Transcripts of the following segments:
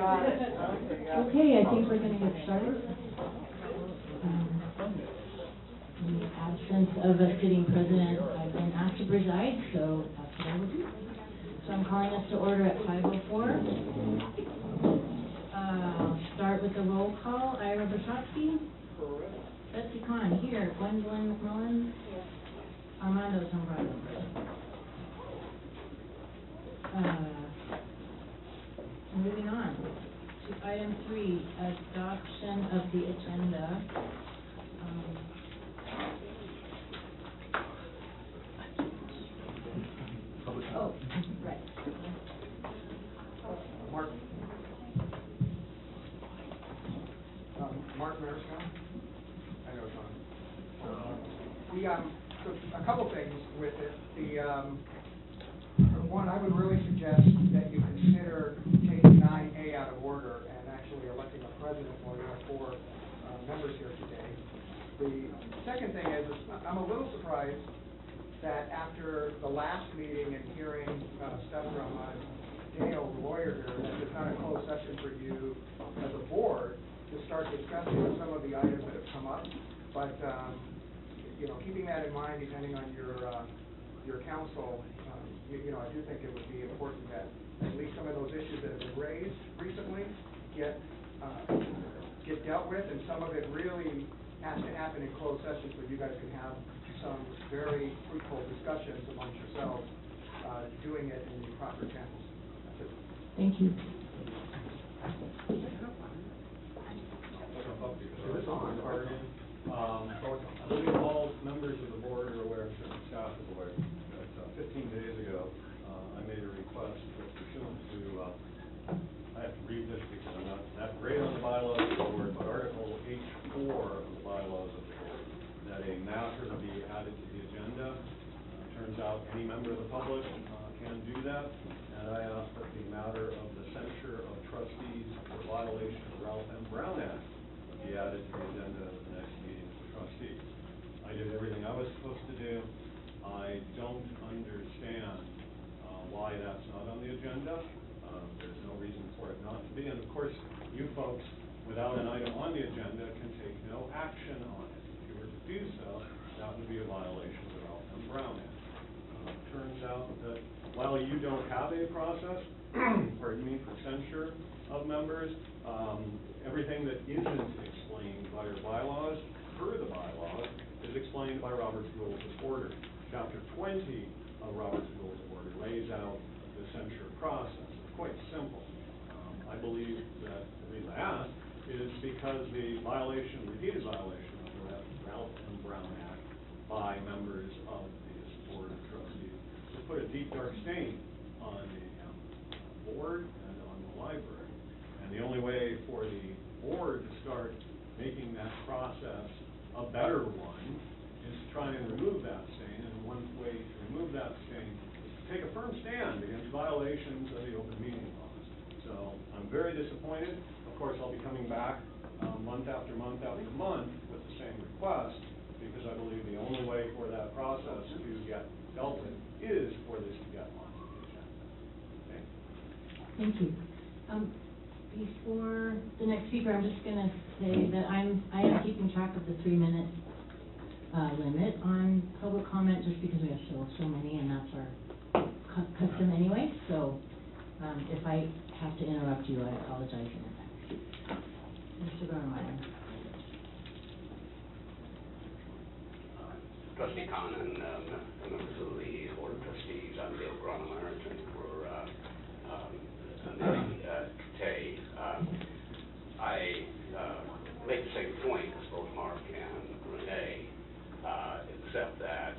Okay, I think we're going to get started. In the absence of a sitting president, I've been asked to preside, so that's what I will do. So I'm calling us to order at 5:04. Start with the roll call. Ira Brzotsky. Betsy Kahn, here. Gwendolyn McMullen. Armando Zambrano. Moving on to item 3, adoption of the agenda. Oh, right. Mark Mariscal. I know it's on. So a couple things with it. One, I would really suggest that you consider taking 9A out of order and actually electing a president while you have 4 members here today. The second thing is I'm a little surprised that after the last meeting and hearing stuff from Dale, the lawyer here, that there's not a closed session for you as a board to start discussing some of the items that have come up. But keeping that in mind, depending on your counsel, I do think it would be important that at least some of those issues that have been raised recently get dealt with, and some of it really has to happen in closed sessions where you guys can have some very fruitful discussions amongst yourselves, doing it in the proper channels. That's it. Thank you. Is this on? I believe all members of the board are aware, certain staff is aware, that 15 days ago, I made a request pursuant to, I have to read this because I'm not that great on the bylaws of the board, but Article H4 of the bylaws of the board, that a matter be added to the agenda. Turns out any member of the public can do that, and I asked that the matter of the censure of trustees for violation of Ralph M. Brown Act be added to the agenda of the next meeting of the trustees. I did everything I was supposed to do. I don't understand why that's not on the agenda. There's no reason for it not to be. And of course, you folks, without an item on the agenda, can take no action on it. If you were to do so, that would be a violation of the Ralph M. Brown Act. Turns out that while you don't have a process, pardon me, for censure of members, everything that isn't explained by your bylaws, per the bylaws, is explained by Robert's Rules of Order. Chapter 20 of Robert's Rules of Order lays out the censure process. It's quite simple. I believe that the reason I asked is because the repeated violation of the Ralph M. Brown Act by members of this Board of Trustees has put a deep, dark stain on the board and on the library. And the only way for the board to start making that process a better one is to try and remove that stain. And one way to remove that stain is to take a firm stand against violations of the open meeting laws. So I'm very disappointed. Of course, I'll be coming back month after month after month with the same request, because I believe the only way for that process to get dealt with is for this to get on the agenda. Okay? Thank you. Before the next speaker, I'm just going to say that I am keeping track of the 3-minute limit on public comment, just because we have so many, and that's our custom anyway. So if I have to interrupt you, I apologize in advance. Mr. Gronemeyer. Trustee Kahn and members of the Board of Trustees, I'm Dale Gronemeyer, attorney for Tay. I make the same point as both Mark and Renee, except that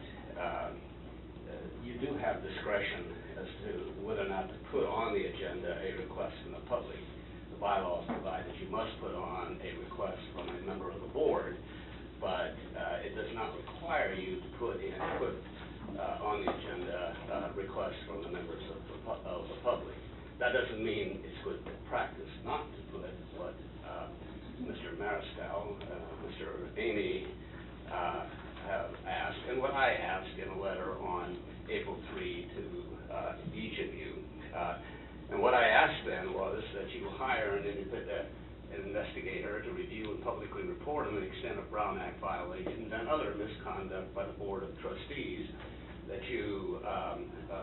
you do have discretion as to whether or not to put on the agenda a request from the public. The bylaws provide that you must put on a request from a member of the board, but it does not require you to put on the agenda requests from the members of the public. That doesn't mean it's good practice not to put what Mr. Mariscal, Mr. Amy have asked, and what I asked in a letter on April 3 to each of you. And what I asked then was that you hire hire an investigator to review and publicly report on the extent of Brown Act violations and other misconduct by the Board of Trustees, that you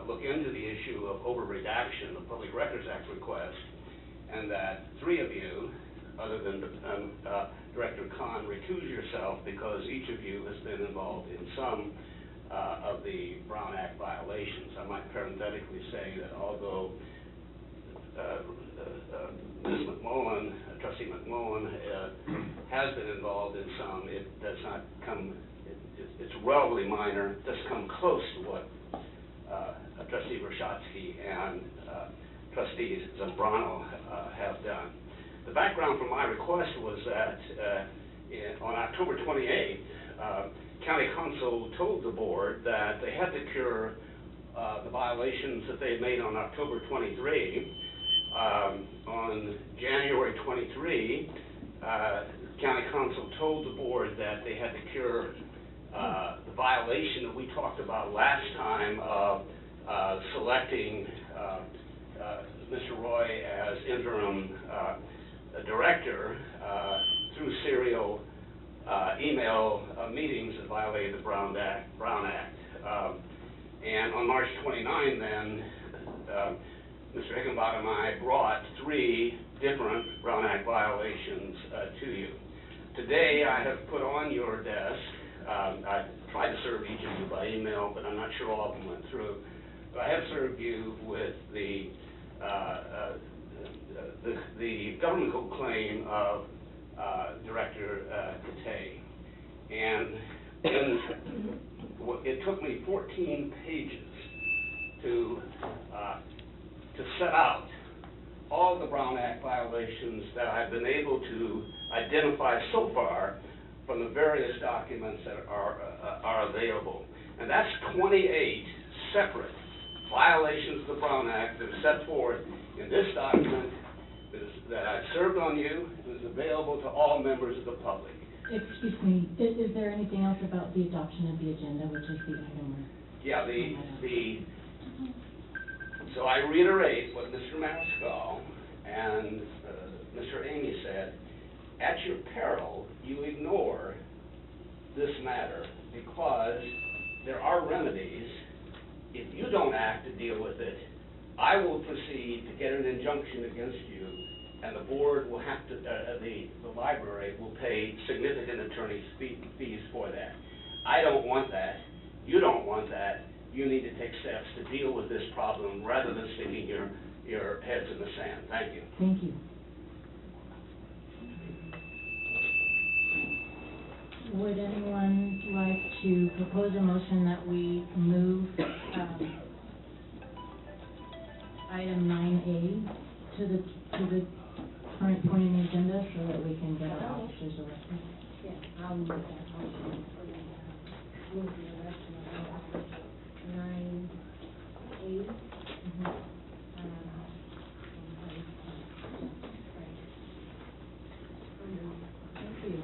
look into the issue of over-redaction of Public Records Act request, and that 3 of you, other than Director Khan, recuse yourself because each of you has been involved in some of the Brown Act violations. I might parenthetically say that although Ms. McMullen, Trustee McMullen, has been involved in some, it does not come, it's relatively minor, it doesn't come close to what Trustee Roshatsky and Trustee Zambrano have done. The background for my request was that on October 28th, County Council told the board that they had to cure the violations that they had made on October 23. On January 23, County Council told the board that they had to cure the violation that we talked about last time of selecting Mr. Roy as interim director through serial email meetings that violated the Brown Act. And on March 29 then, Mr. Higginbottom and I brought 3 different Brown Act violations to you. Today I have put on your desk, I tried to serve each of you by email, but I'm not sure all of them went through, but I have served you with the governmental claim of Director Katay. And it took me 14 pages to set out all the Brown Act violations that I've been able to identify so far from the various documents that are available. And that's 28 separate violations of the Brown Act that are set forth in this document that I've served on you, and is available to all members of the public. Excuse me, is there anything else about the adoption of the agenda, which is the item we're... Yeah, so I reiterate what Mr. Mariscal and Mr. Amy said. At your peril, you ignore this matter because there are remedies. If you don't act to deal with it, I will proceed to get an injunction against you, and the board will have to, the library will pay significant attorney's fees for that. I don't want that. You don't want that. You need to take steps to deal with this problem rather than sticking your heads in the sand. Thank you. Thank you. Would anyone like to propose a motion that we move item 9A to the current point in the agenda so that we can get our officers elected? Yeah, I'll move that motion for the, move the election of officers 9A. Thank you.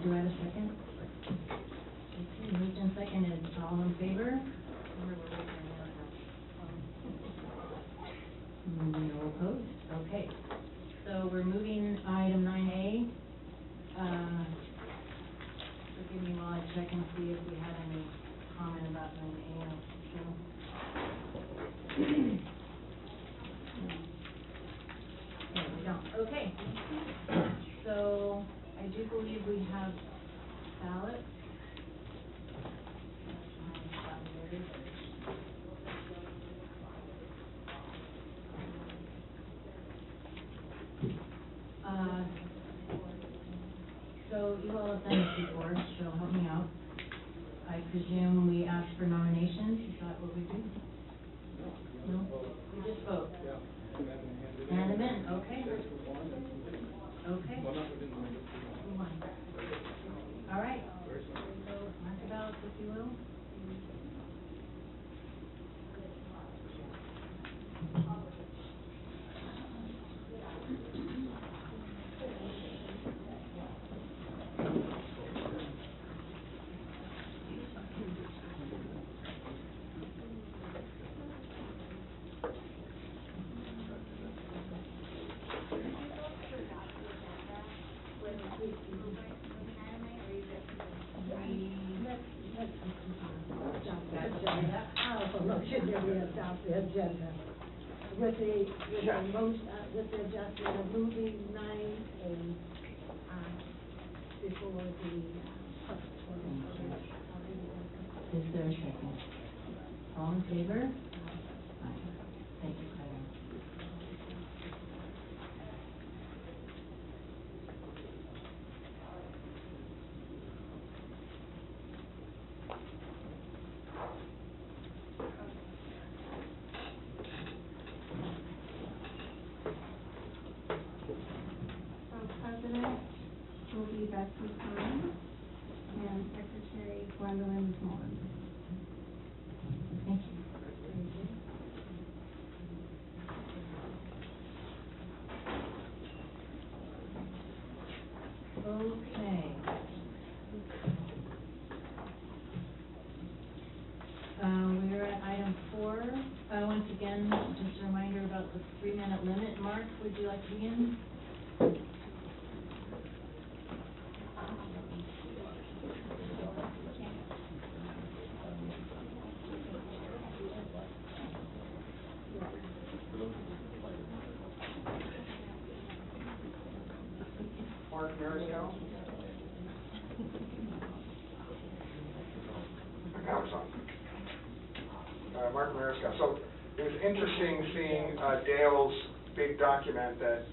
Do I have a second? Okay, moved and seconded. All in favor? No opposed? Okay. So we're moving item 9A. Forgive me while I check and see if we had any comment about 9A. No, we don't. Okay. So I do believe we have ballots. So you all have done this before, so help me out. I presume we ask for nominations, is that what we do? No? We just vote? Hand them in, okay. Okay. One. All right. So mark the ballots if you will. about the agenda. With the most, with the adjustment of moving 9A, before the public forum. Is there a second? All in favor? Aye. Thank you, Kyle. So President will be Betsy Klein, and Secretary Gwendolyn Moore. Thank you. Okay. We're at item 4. Once again, just a reminder about the 3-minute limit. Mark, would you like to begin? Mark Mariscal. Now it's on. Mark Mariscal. So it was interesting seeing Dale's big document that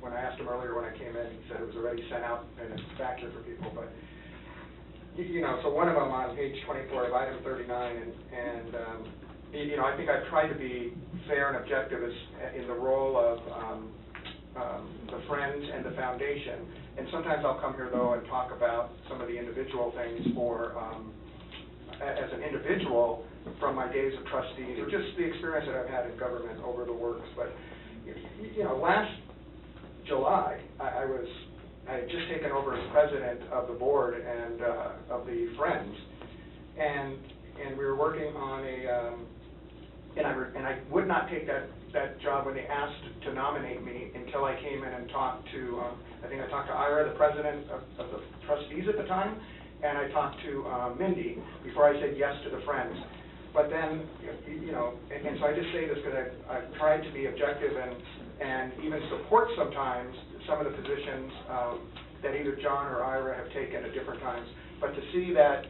when I asked him earlier when I came in, he said it was already sent out and it's back here for people. But you know, so one of them on page 24 of item 39, and you know, I think I've tried to be fair and objective as in the role of the Friends and the Foundation. And sometimes I'll come here, though, and talk about some of the individual things for, as an individual from my days of trustees, or just the experience that I've had in government over the works. But, you know, last July, I had just taken over as president of the board and of the Friends, and we were working on a, and I would not take that job when they asked to nominate me until I came in and talked to, I think I talked to Ira, the president of the trustees at the time, and I talked to Mindy before I said yes to the Friends. But then, you know, and so I just say this because I've tried to be objective and even support sometimes some of the positions that either John or Ira have taken at different times. But to see that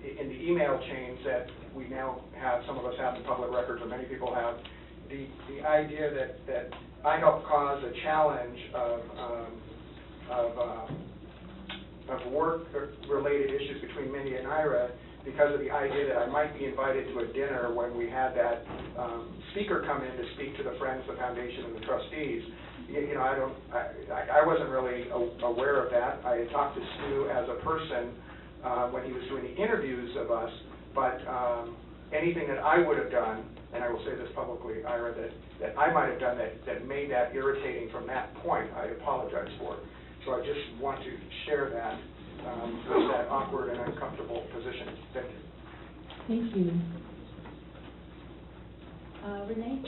in the email chains that we now have, some of us have in public records, or many people have, the idea that I helped cause a challenge of work-related issues between Mindy and Ira because of the idea that I might be invited to a dinner when we had that speaker come in to speak to the Friends, the Foundation, and the trustees. You know, I wasn't really aware of that. I had talked to Stu as a person when he was doing the interviews of us, but anything that I would have done, and I will say this publicly, Ira, that I might have done that made that irritating from that point, I apologize for. So I just want to share that with that awkward and uncomfortable position. Thank you. Thank you. Renee?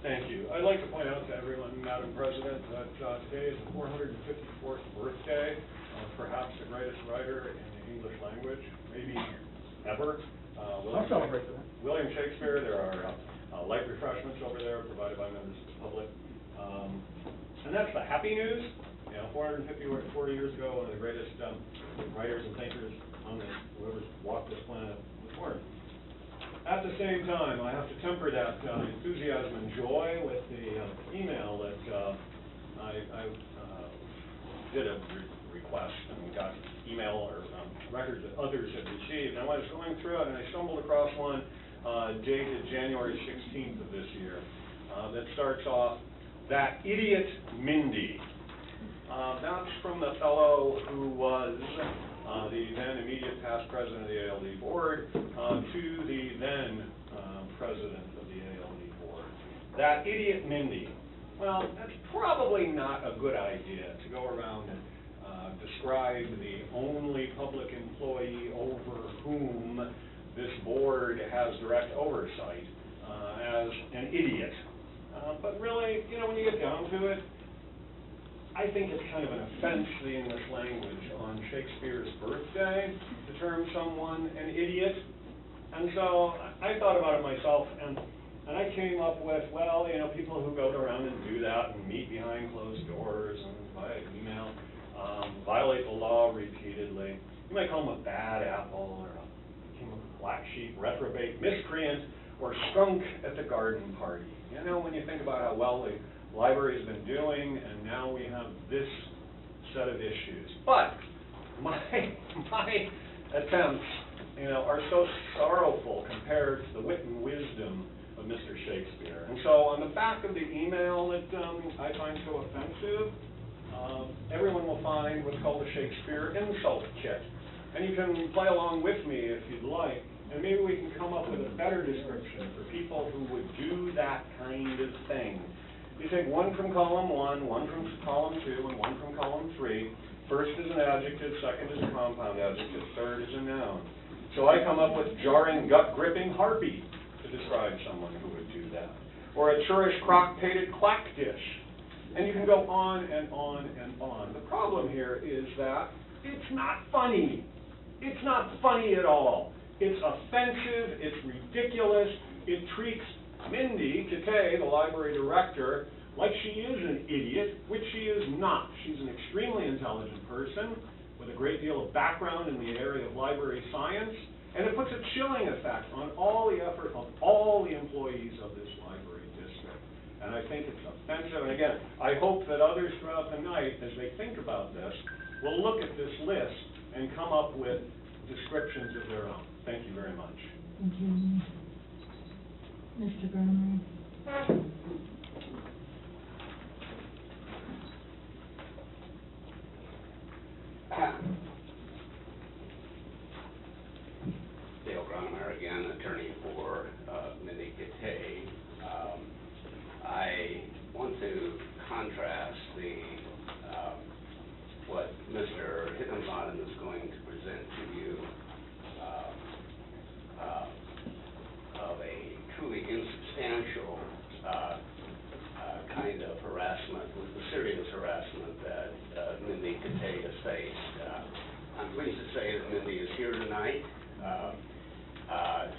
Thank you. I'd like to point out to everyone, Madam President, that today is the 454th birthday of perhaps the greatest writer in the English language, maybe ever. I'll celebrate that. William Shakespeare. There are light refreshments over there provided by members of the public. And that's the happy news. You know, 40 years ago, one of the greatest writers and thinkers on this, whoever's walked this planet was born. At the same time, I have to temper that enthusiasm and joy with the email that I did a request and got email or records that others had received. And I was going through it and I stumbled across one dated January 16th of this year that starts off, "That idiot Mindy." That's from the fellow who was the then immediate past president of the ALD board to the then president of the ALD board. That idiot Mindy. Well, that's probably not a good idea to go around and describe the only public employee over whom this board has direct oversight as an idiot. But really, you know, when you get down to it, I think it's kind of an offense to the English language on Shakespeare's birthday to term someone an idiot. And so I thought about it myself, and I came up with, well, you know, people who go around and do that and meet behind closed doors and via email, violate the law repeatedly. You might call them a bad apple, or a black sheep, reprobate, miscreant, or skunk at the garden party. You know, when you think about how well the library has been doing, and now we have this set of issues. But my attempts, you know, are so sorrowful compared to the wit and wisdom of Mr. Shakespeare. And so on the back of the email that I find so offensive, everyone will find what's called a Shakespeare insult kit. And you can play along with me if you'd like, and maybe we can come up with a better description for people who would do that kind of thing. You take one from column 1, one from column 2, and one from column 3. First is an adjective, second is a compound adjective, third is a noun. So I come up with jarring, gut-gripping harpy to describe someone who would do that. Or a churlish, crock-pated clack dish. And you can go on and on and on. The problem here is that it's not funny. It's not funny at all. It's offensive, it's ridiculous, it treats Mindy Kitay, the library director, like she is an idiot, which she is not. She's an extremely intelligent person with a great deal of background in the area of library science, and it puts a chilling effect on all the effort of all the employees of this library district. And I think it's offensive, and again, I hope that others throughout the night, as they think about this, will look at this list and come up with descriptions of their own. Thank you very much. Thank you. Mr. Burnley. Dale Gronemeyer again, attorney for Mindy Kitay. I want to contrast what Mr. Higginbotham is going to present to you of a truly insubstantial kind of harassment, with the serious harassment that Mindy Kitay has faced. I'm pleased to say that Mindy is here tonight.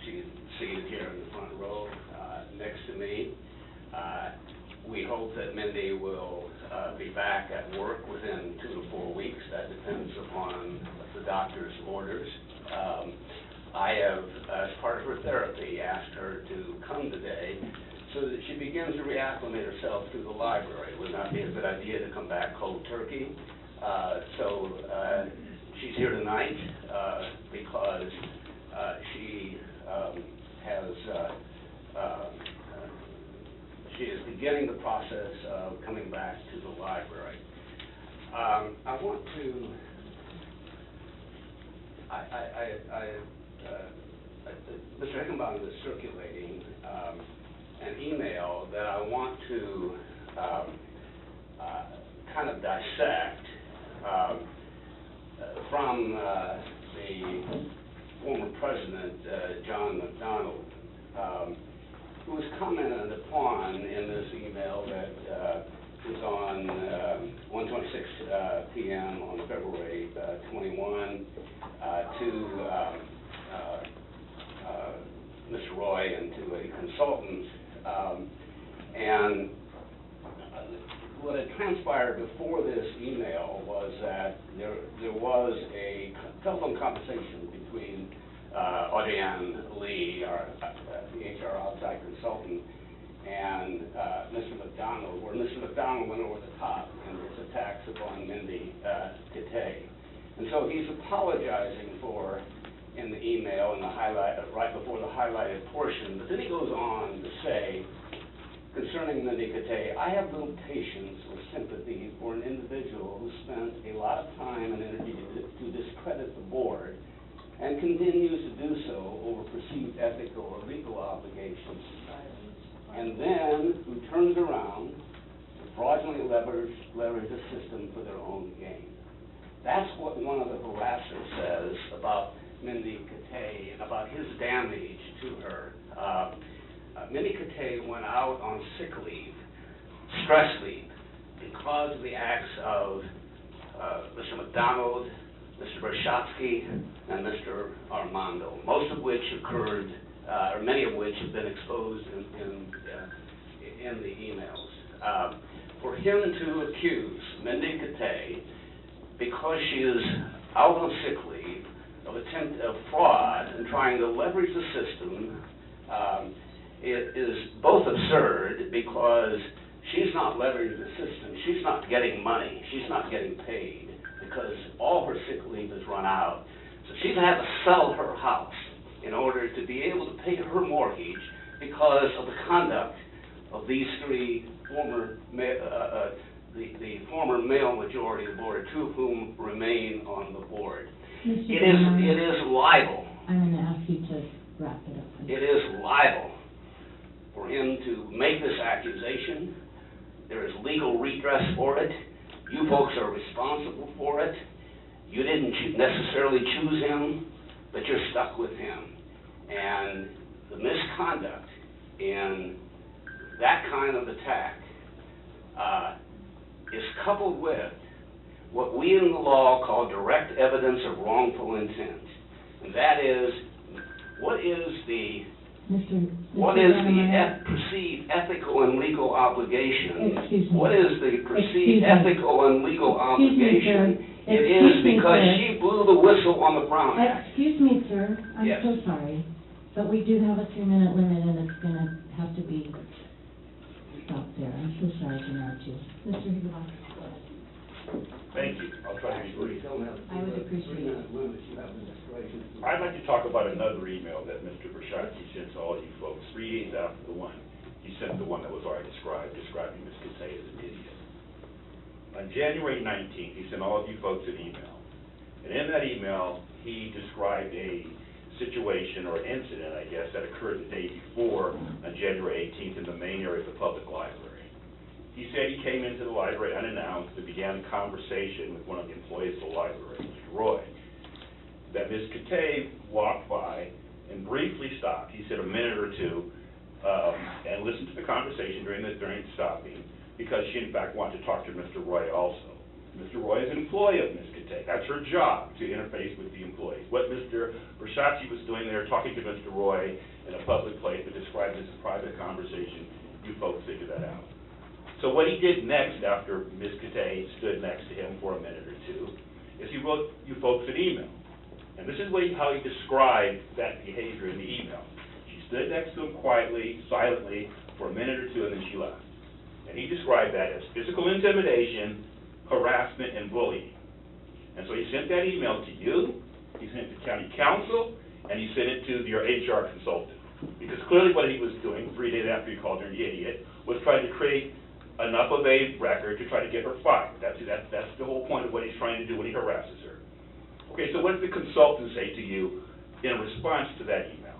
She's seated here in the front row next to me. We hope that Mindy will be back at work within 2 to 4 weeks. That depends upon the doctor's orders. I have, as part of her therapy, asked her to come today so that she begins to reacclimate herself to the library. It would not be a good idea to come back cold turkey. So she's here tonight because she is beginning the process of coming back to the library. I want to, Mr. Higginbotham is circulating an email that I want to kind of dissect from the former president, John McDonald, who was commented upon in this email that was on 1:26 p.m. on February 21 to Mr. Roy and to a consultant. And what had transpired before this email was that there was a telephone conversation between Audrienne Lee, the HR outside consultant, and Mr. McDonald, where Mr. McDonald went over the top in his attacks upon Mindy Kitay. And so he's apologizing for, in the email, in the highlight, right before the highlighted portion, but then he goes on to say, concerning Mindy Kitay, I have little patience or sympathy for an individual who spent a lot of time and energy to discredit the board and continues to do so over perceived ethical or legal obligations, and then who turns around and fraudulently leverage the system for their own gain. That's what one of the harassers says about Mindy Kitay and about his damage to her. Mindy Kitay went out on sick leave, stress leave, because of the acts of Mr. McDonald, Mr. Brashovsky, and Mr. Armando, most of which occurred, or many of which have been exposed in the emails. For him to accuse Mindy Katay, because she is out on sick leave, of fraud and trying to leverage the system, it is both absurd because she's not leveraging the system, she's not getting money, she's not getting paid because all her sick leave has run out. So she's had to sell her house in order to be able to pay her mortgage because of the conduct of these three former, the former male majority of the board, two of whom remain on the board. Mr. It Bernard, is libel. I'm gonna ask you to wrap it up, please. It is libel for him to make this accusation. There is legal redress for it. You folks are responsible for it. You didn't necessarily choose him, but you're stuck with him. And the misconduct in that kind of attack is coupled with what we in the law call direct evidence of wrongful intent. And that is, what is the Bernard, perceived ethical and legal obligation? Excuse me. What is the Excuse perceived me. ethical and legal Excuse me, sir. obligation? It is Excuse me, because sir. she blew the whistle on the Brown Act. Excuse me, sir, I'm Yes. so sorry, but we do have a 3-minute limit and it's gonna have to be stopped there. I'm so sorry to interrupt you. Mr. Higginbotham, go ahead. Thank you. I'll try to be brief. I would appreciate it. I'd like to talk about another email that Mr. Brashovsky sent to all you folks 3 days after the one. He sent the one that was already describing Ms. Katay as an idiot. On January 19th, he sent all of you folks an email. And in that email, he described a situation or incident, I guess, that occurred the day before on January 18th in the main area of the public library. He said he came into the library unannounced and began a conversation with one of the employees of the library, Mr. Roy, that Ms. Katay walked by and briefly stopped. He said a minute or two, and listened to the conversation during stopping, because she in fact wanted to talk to Mr. Roy also. Mr. Roy is an employee of Ms. Katay. That's her job, to interface with the employees. What Mr. Brashovsky was doing there, talking to Mr. Roy in a public place, but described as a private conversation, you folks figure that out. So what he did next, after Ms. Katay stood next to him for a minute or two, is he wrote you folks an email. And this is how he described that behavior in the email. She stood next to him quietly, silently, for a minute or two, and then she left. And he described that as physical intimidation, harassment, and bullying. And so he sent that email to you, he sent it to county council, and he sent it to your HR consultant. Because clearly what he was doing 3 days after he called her an idiot was trying to create enough of a record to try to get her fired. That's the whole point of what he's trying to do when he harasses her. Okay, so what did the consultant say to you in response to that email?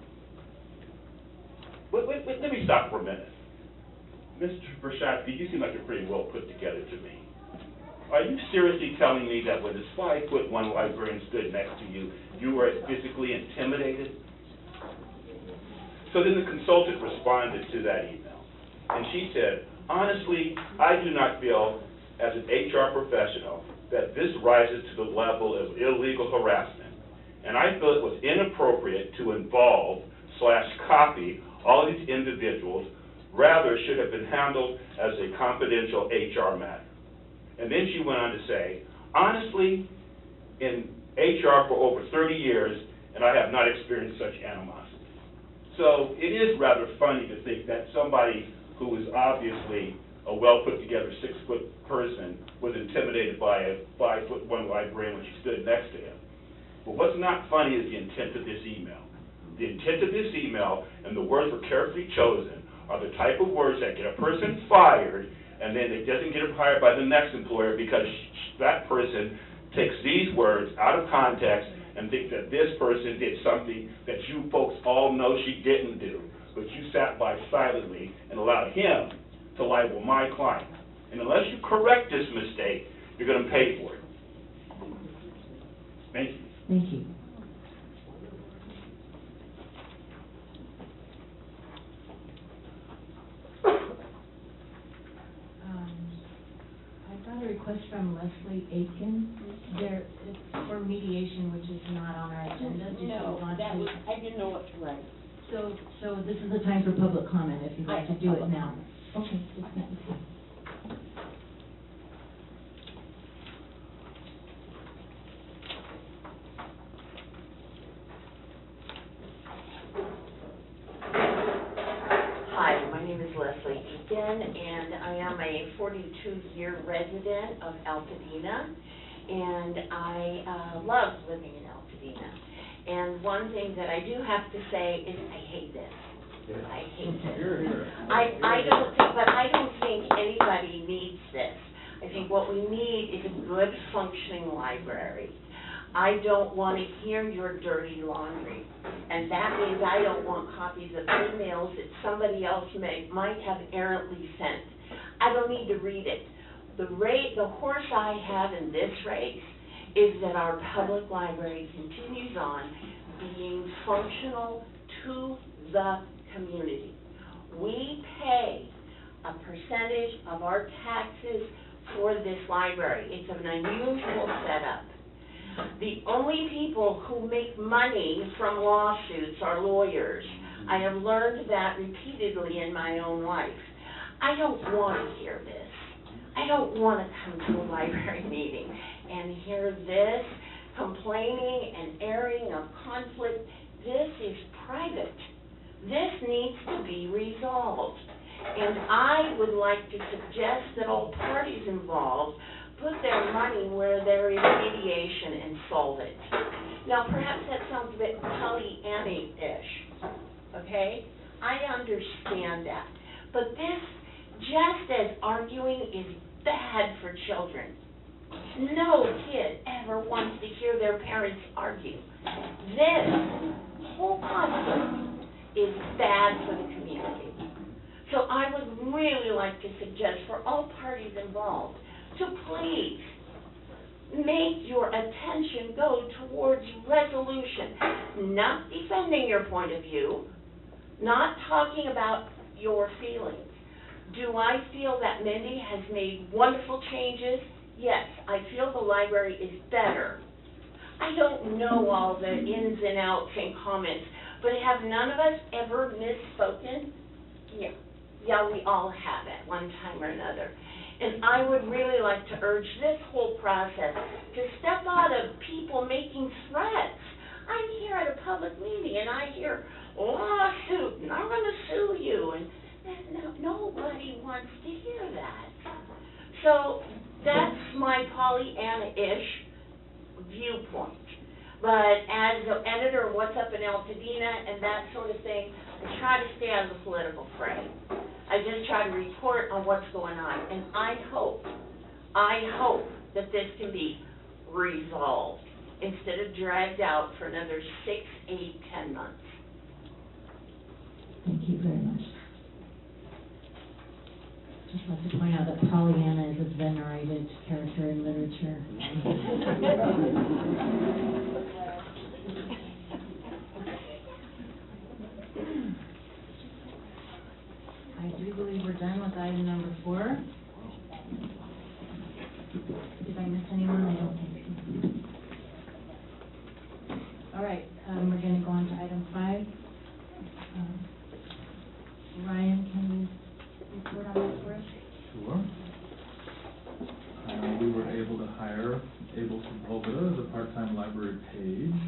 Wait, let me stop for a minute. Mr. Brashovsky, you seem like you're pretty well put together to me. Are you seriously telling me that when this 5'1" librarian stood next to you, you were physically intimidated? So then the consultant responded to that email, and she said, honestly, I do not feel, as an HR professional, that this rises to the level of illegal harassment. And I feel it was inappropriate to involve/copy all of these individuals, rather it should have been handled as a confidential HR matter. And then she went on to say, honestly, in HR for over 30 years, and I have not experienced such animosity. So it is rather funny to think that somebody who is obviously a well-put-together 6-foot person was intimidated by a 5'1" librarian when she stood next to him. But what's not funny is the intent of this email. The intent of this email, and the words were carefully chosen, are the type of words that get a person fired, and then it doesn't get them hired by the next employer because that person takes these words out of context and thinks that this person did something that you folks all know she didn't do, but you sat by silently and allowed him to libel my client. And unless you correct this mistake, you're going to pay for it. Thank you. Thank you. I got a request from Leslie Aiken. There, it's for mediation, which is not on our agenda. Did you No, want that to- was, I didn't know what to write. So this is the time for public comment, if you'd like to do it now. Okay, just a minute. Hi, my name is Leslie Eakin, and I am a 42-year resident of Altadena, and I love living in Altadena. And one thing that I do have to say is I hate this. I hate this. I don't think anybody needs this. I think what we need is a good functioning library. I don't want to hear your dirty laundry. And that means I don't want copies of emails that somebody else might have errantly sent. I don't need to read it. The horse I have in this race is that our public library continues on being functional to the community. We pay a percentage of our taxes for this library. It's an unusual setup. The only people who make money from lawsuits are lawyers. I have learned that repeatedly in my own life. I don't want to hear this. I don't want to come to a library meeting and hear this complaining and airing of conflict. This is private. This needs to be resolved. And I would like to suggest that all parties involved put their money where there is mediation and solve it. Now, perhaps that sounds a bit Pollyanna-ish, okay? I understand that. But this, just as arguing is bad for children, no kid ever wants to hear their parents argue. This whole conflict is bad for the community. So I would really like to suggest for all parties involved to please make your attention go towards resolution, not defending your point of view, not talking about your feelings. Do I feel that Mindy has made wonderful changes? Yes, I feel the library is better. I don't know all the ins and outs and comments, but have none of us ever misspoken? Yeah, we all have at one time or another. And I would really like to urge this whole process to step out of people making threats. I'm here at a public meeting and I hear lawsuit and I'm going to sue you, and nobody wants to hear that. So that's my Pollyanna-ish viewpoint. But as the editor of What's Up in Altadena and that sort of thing, I try to stay out of the political fray. I just try to report on what's going on, and I hope that this can be resolved instead of dragged out for another 6, 8, 10 months. Thank you very much. Just like to point out that Pollyanna is a venerated character in literature. I do believe we're done with item number 4. Did I miss anyone? I don't think so. All right, we're going to go on to item 5. Ryan, can you report on this for us? Sure. We were able to hire Abel Sepulveda as a part-time library page,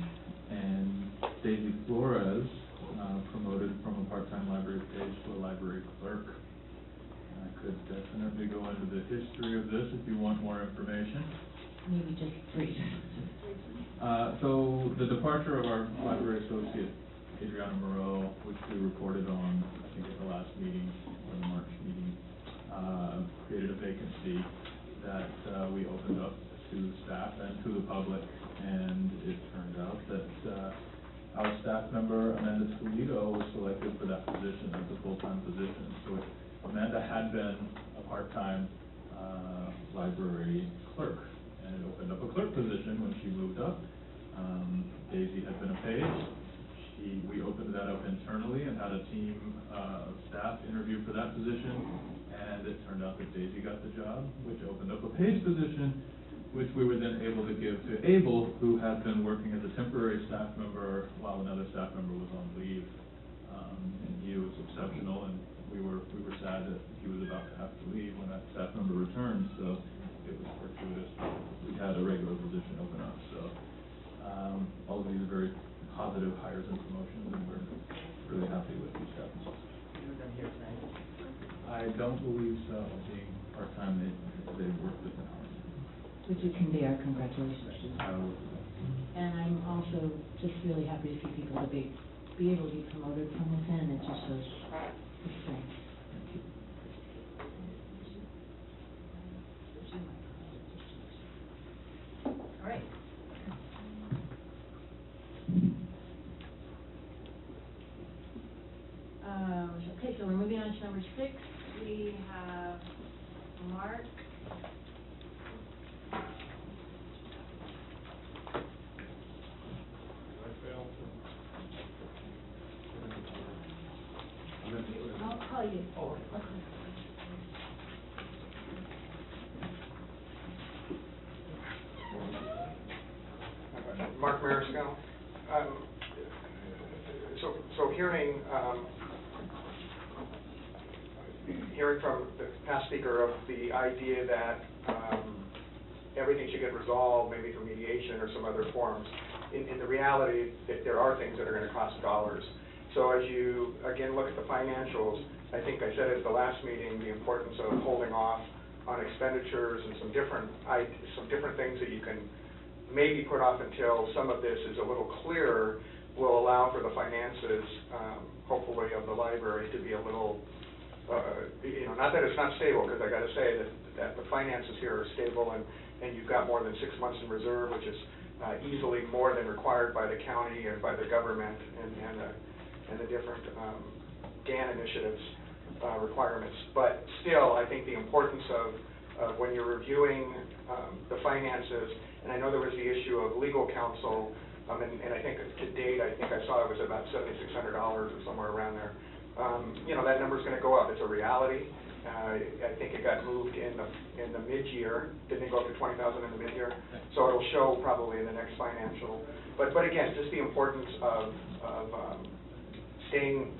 and Daisy Flores promoted from a part-time library page to a library clerk. I could definitely go into the history of this if you want more information. Maybe just brief. So the departure of our library associate, Adriana Moreau, which we reported on, I think at the last meeting, or the March meeting, created a vacancy that we opened up to staff and to the public, and it turned out that our staff member, Amanda Toledo, was selected for that position as a full-time position. So Amanda had been a part-time library clerk, and it opened up a clerk position when she moved up. Daisy had been a page. We opened that up internally and had a team of staff interview for that position, and it turned out that Daisy got the job, which opened up a paid position, which we were then able to give to Abel, who had been working as a temporary staff member while another staff member was on leave. And he was exceptional, and we were sad that he was about to have to leave when that staff member returned, so it was fortuitous. We had a regular position open up, so, all of these are very positive hires and promotions, and we're really happy with these steps. I don't believe so, being part-time, they work different hours. Would you convey our congratulations to I them? will, And I'm also just really happy to see people to be able to be promoted from within. It just shows the strength. All right. Okay, so we're moving on to number 6. We have Mark. I'll call you. Oh. Mark Mariscal. So hearing from the past speaker of the idea that everything should get resolved, maybe through mediation or some other forms, in the reality that there are things that are going to cost dollars. So as you, again, look at the financials, I think I said at the last meeting, the importance of holding off on expenditures and some different things that you can maybe put off until some of this is a little clearer will allow for the finances, hopefully, of the library to be a little, not that it's not stable, because I got to say that the finances here are stable, and you've got more than 6 months in reserve, which is easily more than required by the county and by the government and the different GAN initiatives requirements. But still, I think the importance of when you're reviewing the finances, and I know there was the issue of legal counsel, and I think to date, I think I saw it was about $7,600 or somewhere around there. That number's going to go up. It's a reality. I think it got moved in the mid-year. Didn't it go up to $20,000 in the mid-year? So it'll show probably in the next financial. But again, just the importance of staying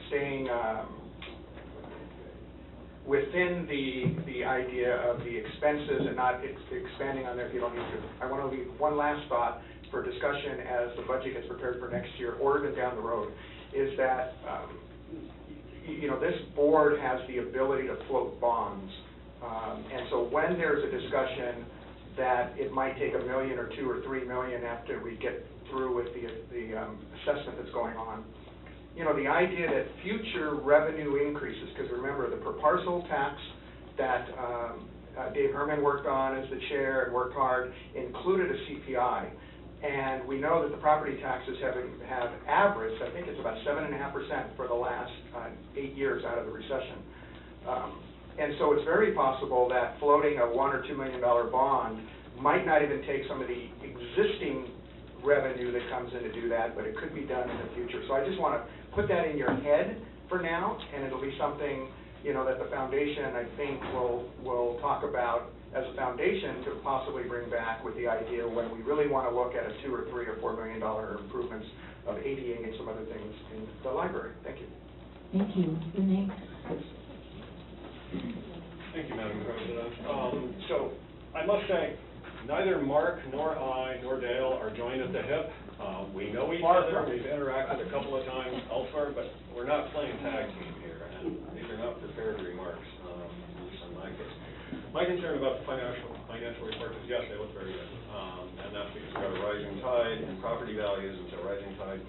within the idea of the expenses and not expanding on there if you don't need to. I want to leave one last thought for discussion as the budget gets prepared for next year or even down the road, is that this board has the ability to float bonds. And so when there's a discussion that it might take $1 million or $2 or $3 million after we get through with the assessment that's going on, the idea that future revenue increases, because remember, the per parcel tax that Dave Herman worked on as the chair and worked hard included a CPI. And we know that the property taxes have averaged, I think it's about 7.5% for the last 8 years out of the recession. And so it's very possible that floating a $1 or $2 million bond might not even take some of the existing revenue that comes in to do that, but it could be done in the future. So I just want to put that in your head for now, and it'll be something that the foundation, I think, will talk about as a foundation to possibly bring back with the idea when we really want to look at a $2 or $3 or $4 million improvements of ADA and some other things in the library. Thank you. Thank you. Renee? Thank you, Madam President. So I must say, neither Mark nor I nor Dale are joined at the hip. We know each other. We've interacted a couple of times elsewhere, but we're not playing tag team here, and these are not prepared remarks, at least in my case. My concern about the financial reports is, yes, they look very good, and that's because we've got a rising tide in property values, and so rising tide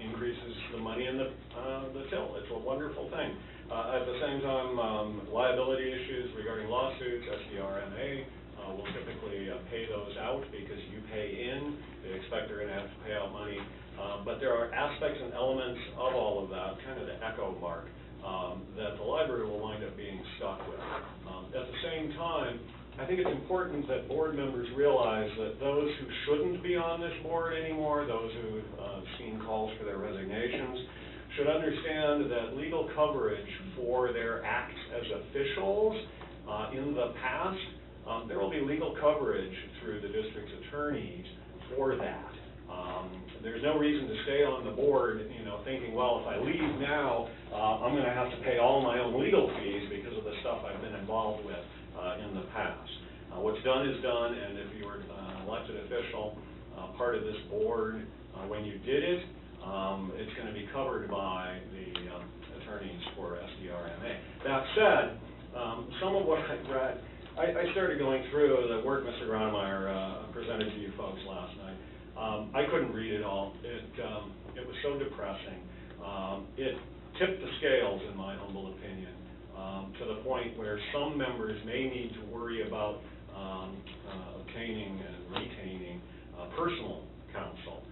increases the money in the till. It's a wonderful thing. At the same time, liability issues regarding lawsuits, SDRMA, will typically pay those out because you pay in. They expect they're going to have to pay out money. But there are aspects and elements of all of that, kind of the echo mark, that the library will wind up being stuck with. At the same time, I think it's important that board members realize that those who shouldn't be on this board anymore, those who've seen calls for their resignations, should understand that legal coverage for their acts as officials in the past, there will be legal coverage through the district's attorneys for that. There's no reason to stay on the board, thinking, well, if I leave now, I'm going to have to pay all my own legal fees because of the stuff I've been involved with in the past. What's done is done, and if you were an elected official, part of this board, when you did it, it's going to be covered by the attorneys for SDRMA. That said, some of what I've read, I started going through the work Mr. Gronemeyer presented to you folks last night. I couldn't read it all. It was so depressing. It tipped the scales, in my humble opinion, to the point where some members may need to worry about obtaining and retaining personal counsel.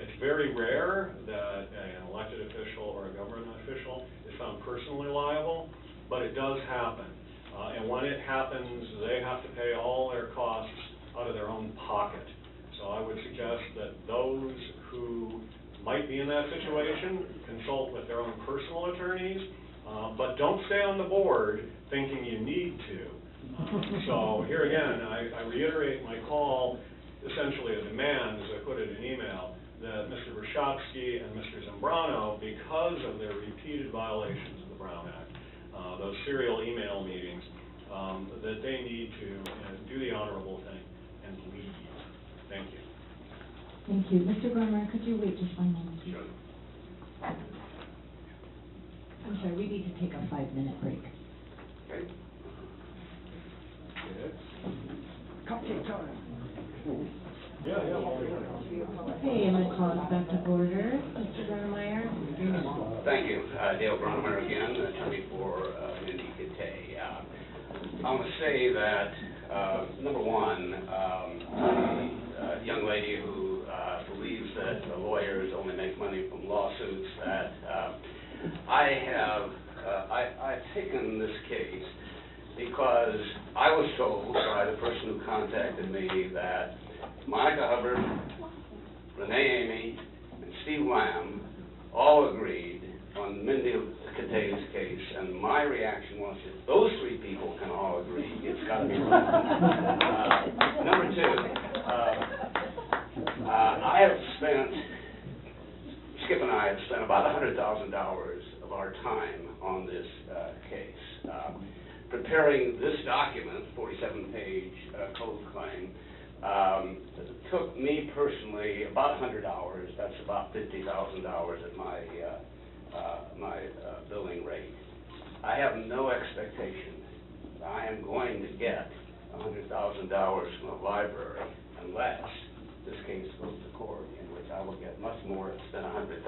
It's very rare that an elected official or a government official is found personally liable, but it does happen. And when it happens, they have to pay all their costs out of their own pocket. So I would suggest that those who might be in that situation consult with their own personal attorneys, but don't stay on the board thinking you need to. So here again, I reiterate my call, essentially a demand, as I put it in email, that Mr. Brushatsky and Mr. Zambrano, because of their repeated violations of the Brown Act, those serial email meetings, that they need to do the honorable thing and leave. Thank you. Thank you. Mr. Gronemeyer, could you wait just 1 moment, please? Sure. I'm sorry, we need to take a 5-minute break. Okay. Cupcake time. Yeah. Okay, I'm going to call us back to order. Mr. Gronemeyer, 3 minutes. Thank you. Dale Gronemeyer again, attorney for Mindy Kittay. I want to say that, number one, the young lady who believes that lawyers only make money from lawsuits, that I've taken this case because I was told by the person who contacted me that Monica Hubbard, Renee Amy, and Steve Lamb all agreed on Mindy Kittay's case, and my reaction was, if those 3 people can all agree, it's got to be right. Number 2, I have spent, Skip and I have spent about $100,000 of our time on this case. Preparing this document, 47-page code claim, took me personally about 100 hours. That's about $50,000 at my billing rate. I have no expectation that I am going to get $100,000 from the library unless this case goes to court, in which I will get much more than $100,000.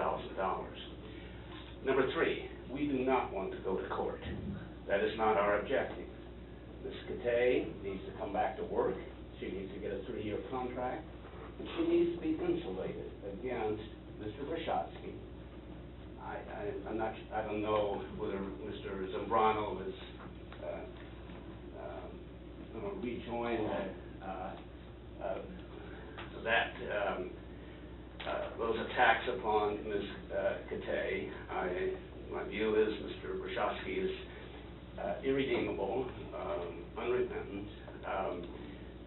Number 3, we do not want to go to court. That is not our objective. Ms. Kittay needs to come back to work. She needs to get a 3-year contract, and she needs to be insulated against Mr. Brushatsky. I don't know whether Mr. Zambrano is going to rejoin those attacks upon Ms. Kittay. My view is Mr. Brushatsky is irredeemable, unrepentant.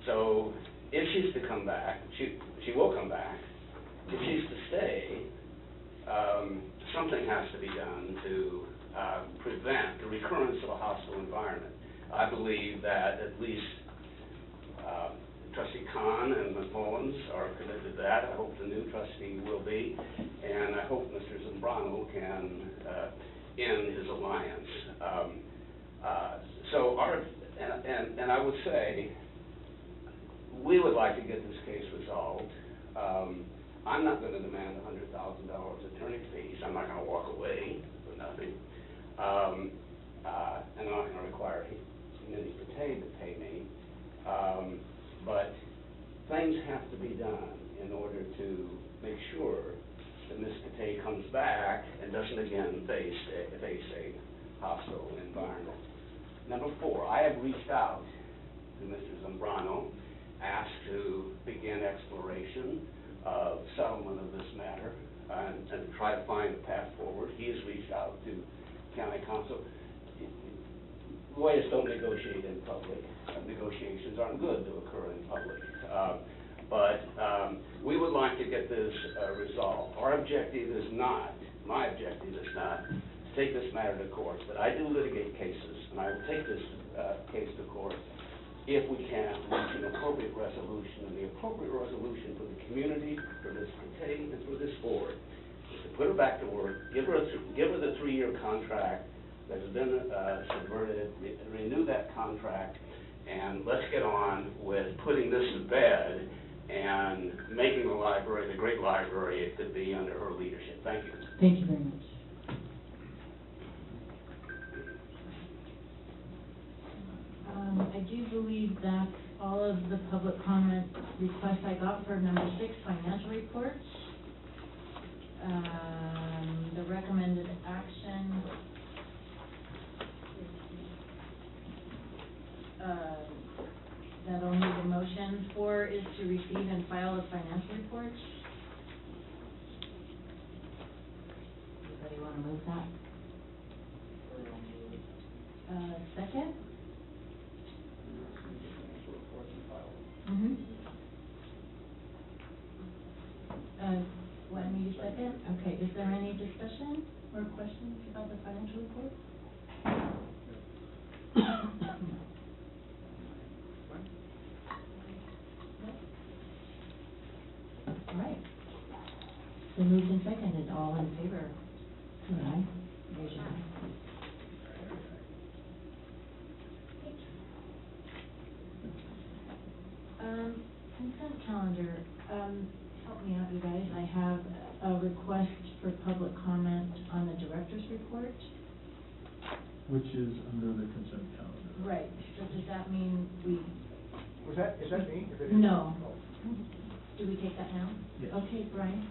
So if she's to come back, she will come back. If she's to stay, something has to be done to prevent the recurrence of a hostile environment. I believe that at least Trustee Khan and McMullins are committed to that. I hope the new trustee will be, and I hope Mr. Zambrano can end his alliance. And I would say, we would like to get this case resolved. I'm not going to demand $100,000 attorney fees. I'm not going to walk away for nothing. And I'm not going to require Mindy Kittay to pay me. But things have to be done in order to make sure that Ms. Kittay comes back and doesn't again face a hostile environment. Number 4, I have reached out to Mr. Zambrano, asked to begin exploration of settlement of this matter. and try to find a path forward. He has reached out to county council. Lawyers don't negotiate in public. Negotiations aren't good to occur in public. But we would like to get this resolved. Our objective is not, my objective is not to take this matter to court, but I do litigate cases, and I will take this case to court if we can reach an appropriate resolution. And the appropriate resolution for the community, for Ms. Catay, and for this board is to put her back to work, give her the 3-year contract that has been subverted, renew that contract, and let's get on with putting this to bed and making the library the great library it could be under her leadership. Thank you. Thank you very much. I do believe that's all of the public comment requests I got for number 6, financial reports. The recommended action that I'll need a motion for is to receive and file the financial reports. Anybody want to move that? Second? Want me to second? Okay, is there any discussion or questions about the financial report? All right. So moved and seconded, all in favor? Aye. Raise your hand. Consent calendar, help me out, you guys. I have a request for public comment on the director's report. Which is under the consent calendar. Right, so does that mean we? Is that me? If it is- No. Oh. Do we take that now? Yes. Okay, Brian.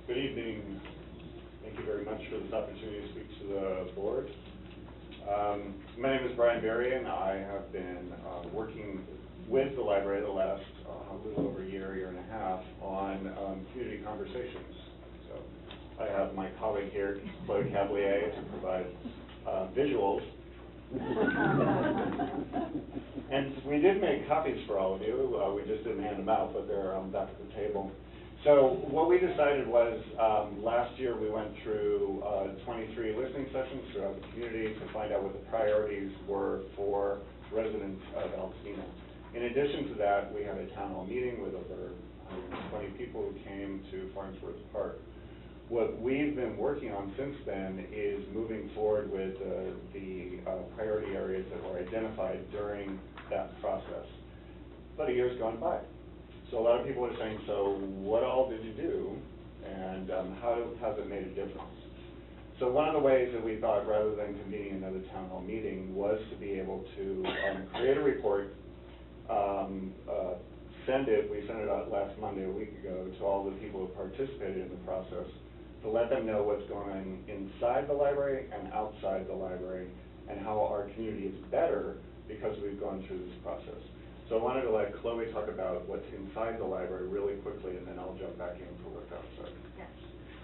Good evening. Thank you very much for this opportunity to speak to the board. My name is Brian Berry, and I have been working with the library the last little over a year and a half on community conversations. So I have my colleague here, Chloe Cavalier, to provide visuals. And we did make copies for all of you. We just didn't hand them out, but they're back at the table. So what we decided was, last year we went through 23 listening sessions throughout the community to find out what the priorities were for residents of Altadena. In addition to that, we had a town hall meeting with over 120 people who came to Farnsworth Park. What we've been working on since then is moving forward with the priority areas that were identified during that process. About a year's gone by. So a lot of people are saying, so what all did you do, and how has it made a difference? So one of the ways that we thought, rather than convening another town hall meeting, was to be able to create a report, we sent it out last Monday, a week ago, to all the people who participated in the process, to let them know what's going on inside the library and outside the library, and how our community is better because we've gone through this process. So I wanted to let Chloe talk about what's inside the library really quickly, and then I'll jump back in for what's outside. Yes.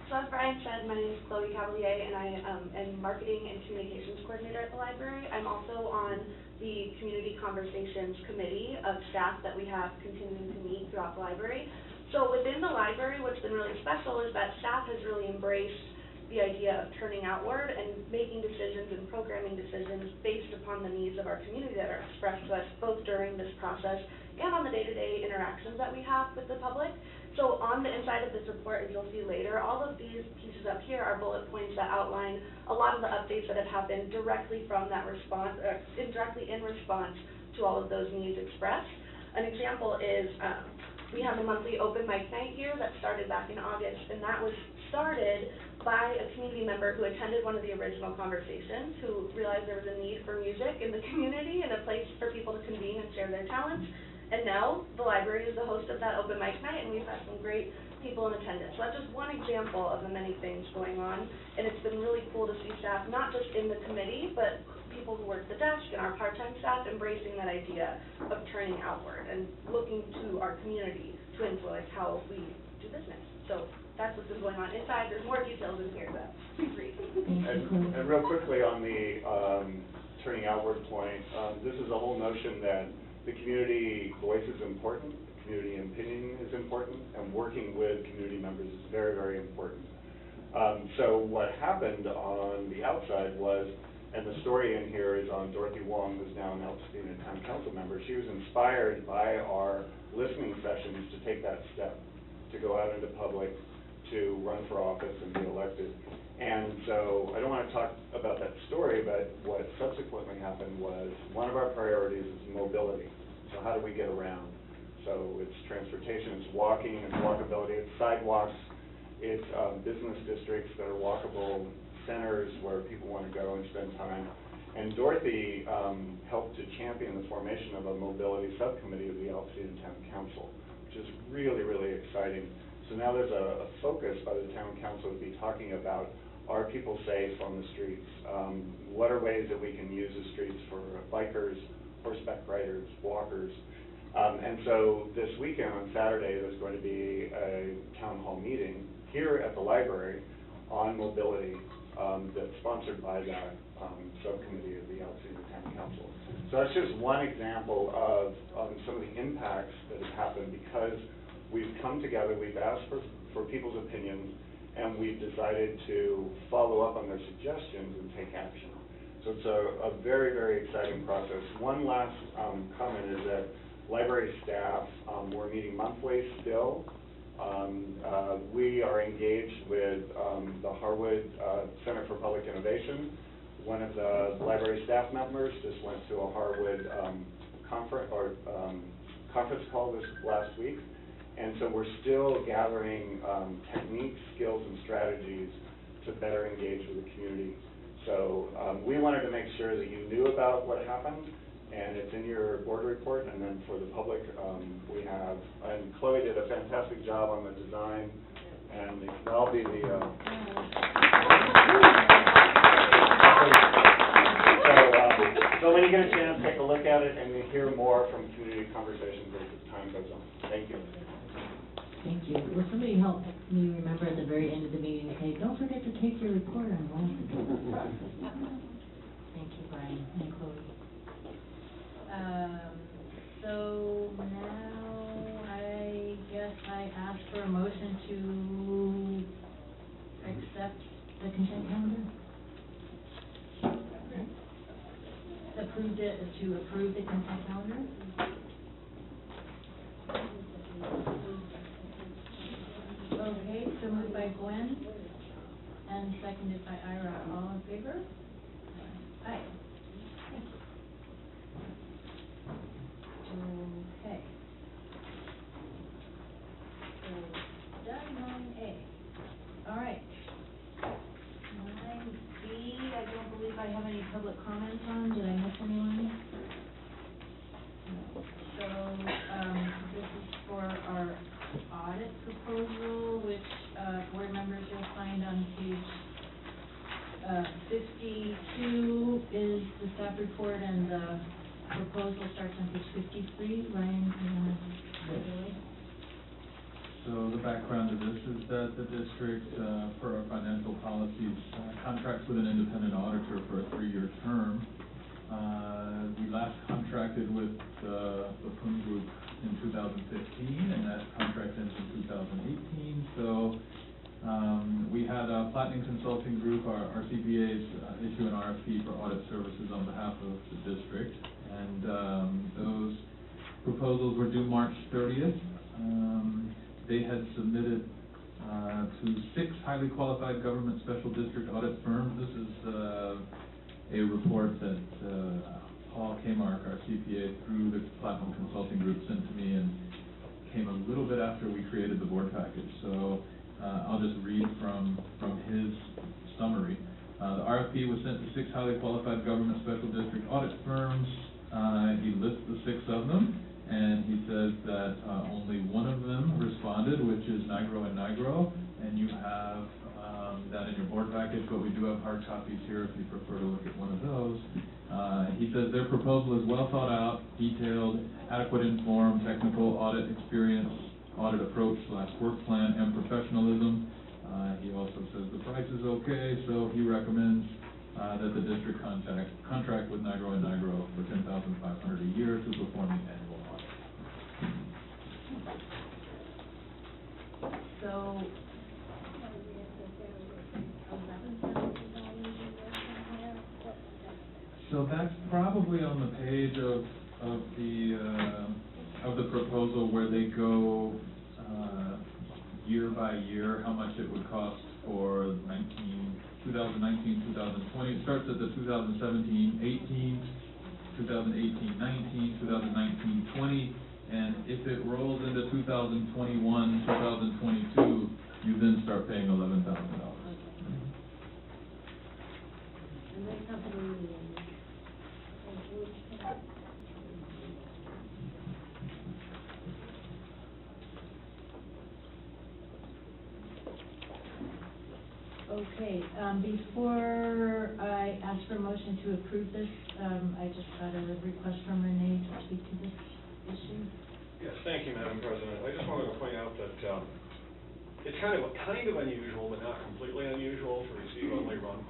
So as Brian said, my name is Chloe Cavalier, and I am Marketing and Communications Coordinator at the library. I'm also on the Community Conversations Committee of staff that we have continuing to meet throughout the library. So within the library, what's been really special is that staff has really embraced the idea of turning outward and making decisions and programming decisions based upon the needs of our community that are expressed to us both during this process and on the day-to-day interactions that we have with the public. So on the inside of this report, as you'll see later, all of these pieces up here are bullet points that outline a lot of the updates that have happened directly from that response, directly in response to all of those needs expressed. An example is we have a monthly open mic night here that started back in August, and that was started by a community member who attended one of the original conversations, who realized there was a need for music in the community and a place for people to convene and share their talents. And now the library is the host of that open mic night, and we've had some great people in attendance. So that's just one example of the many things going on, and it's been really cool to see staff, not just in the committee, but people who work the desk and our part-time staff embracing that idea of turning outward and looking to our community to influence how we do business. So that's what's been going on inside. There's more details in here, but please read. And real quickly on the turning outward point, this is a whole notion that the community voice is important, the community opinion is important, and working with community members is very, very important. So what happened on the outside was, and the story in here is on Dorothy Wong, who's now an Altadena Town Council member. She was inspired by our listening sessions to take that step, to go out into public, to run for office and be elected. And so I don't want to talk about that story, but what subsequently happened was one of our priorities is mobility. So how do we get around? So it's transportation, it's walking, it's walkability, it's sidewalks, it's business districts that are walkable, centers where people want to go and spend time. And Dorothy helped to champion the formation of a mobility subcommittee of the Altadena Town Council, which is really, really exciting. So now there's a focus by the Town Council to be talking about, are people safe on the streets? What are ways that we can use the streets for bikers, horseback riders, walkers? And so this weekend on Saturday, there's going to be a town hall meeting here at the library on mobility that's sponsored by that subcommittee of the Altadena Town Council. So that's just one example of some of the impacts that have happened because we've come together, we've asked for people's opinions, and we've decided to follow up on their suggestions and take action. So it's a very, very exciting process. One last comment is that library staff, we're meeting monthly still. We are engaged with the Harwood Center for Public Innovation. One of the library staff members just went to a Harwood conference call this last week. And so we're still gathering techniques, skills, and strategies to better engage with the community. So we wanted to make sure that you knew about what happened, and it's in your board report. And then for the public, we have, and Chloe did a fantastic job on the design, and it can all be the. So when you get a chance, take a look at it, and you hear more from community conversations as time goes on. Thank you. Thank you. Will somebody help me remember at the very end of the meeting to say, don't forget to take your recorder and glass again. Thank you, Brian and Chloe. So now I guess I ask for a motion to accept the consent calendar. To approve the consent calendar. Okay, so moved by Gwen and seconded by Ira. All in favor? Aye. Thank you. Okay. So, done 9A. All right. 9B, I don't believe I have any public comments on. Did I miss anyone? No. So, this is for our audit proposal, which board members will find on page 52 is the staff report, and the proposal starts on page 53. Ryan, you want to go away? So the background of this is that the district, for our financial policies, contracts with an independent auditor for a 3-year term. We last contracted with the Poon Group in 2015, and that contract ends in 2018. So we had Platinum Consulting Group, our CPAs, issue an RFP for audit services on behalf of the district, and those proposals were due March 30th. They had submitted to 6 highly qualified government special district audit firms. This is a report that Paul Kmark, our CPA, through the Platinum Consulting Group, sent to me, and came a little bit after we created the board package. So I'll just read from his summary. The RFP was sent to 6 highly qualified government special district audit firms. He lists the 6 of them, and he says that, only one of them responded, which is Nigro and Nigro, and you have, that in your board package, but we do have hard copies here if you prefer to look at one of those. He says their proposal is well thought out, detailed, adequate informed, technical, audit experience, audit approach / work plan, and professionalism. He also says the price is okay, so he recommends, that the district contract with Nigro and Nigro for $10,500 a year to perform the annual audit. So, So that's probably on the page of the proposal where they go, year by year, how much it would cost for 2019, 2020. It starts at the 2017-18, 2018-19, 2019-20, and if it rolls into 2021, 2022, you then start paying $11,000. And that company, okay, before I ask for a motion to approve this, I just got a request from Renee to speak to this issue. Yes, thank you, Madam President. I just wanted to point out that it's kind of unusual, but not completely unusual, to receive only one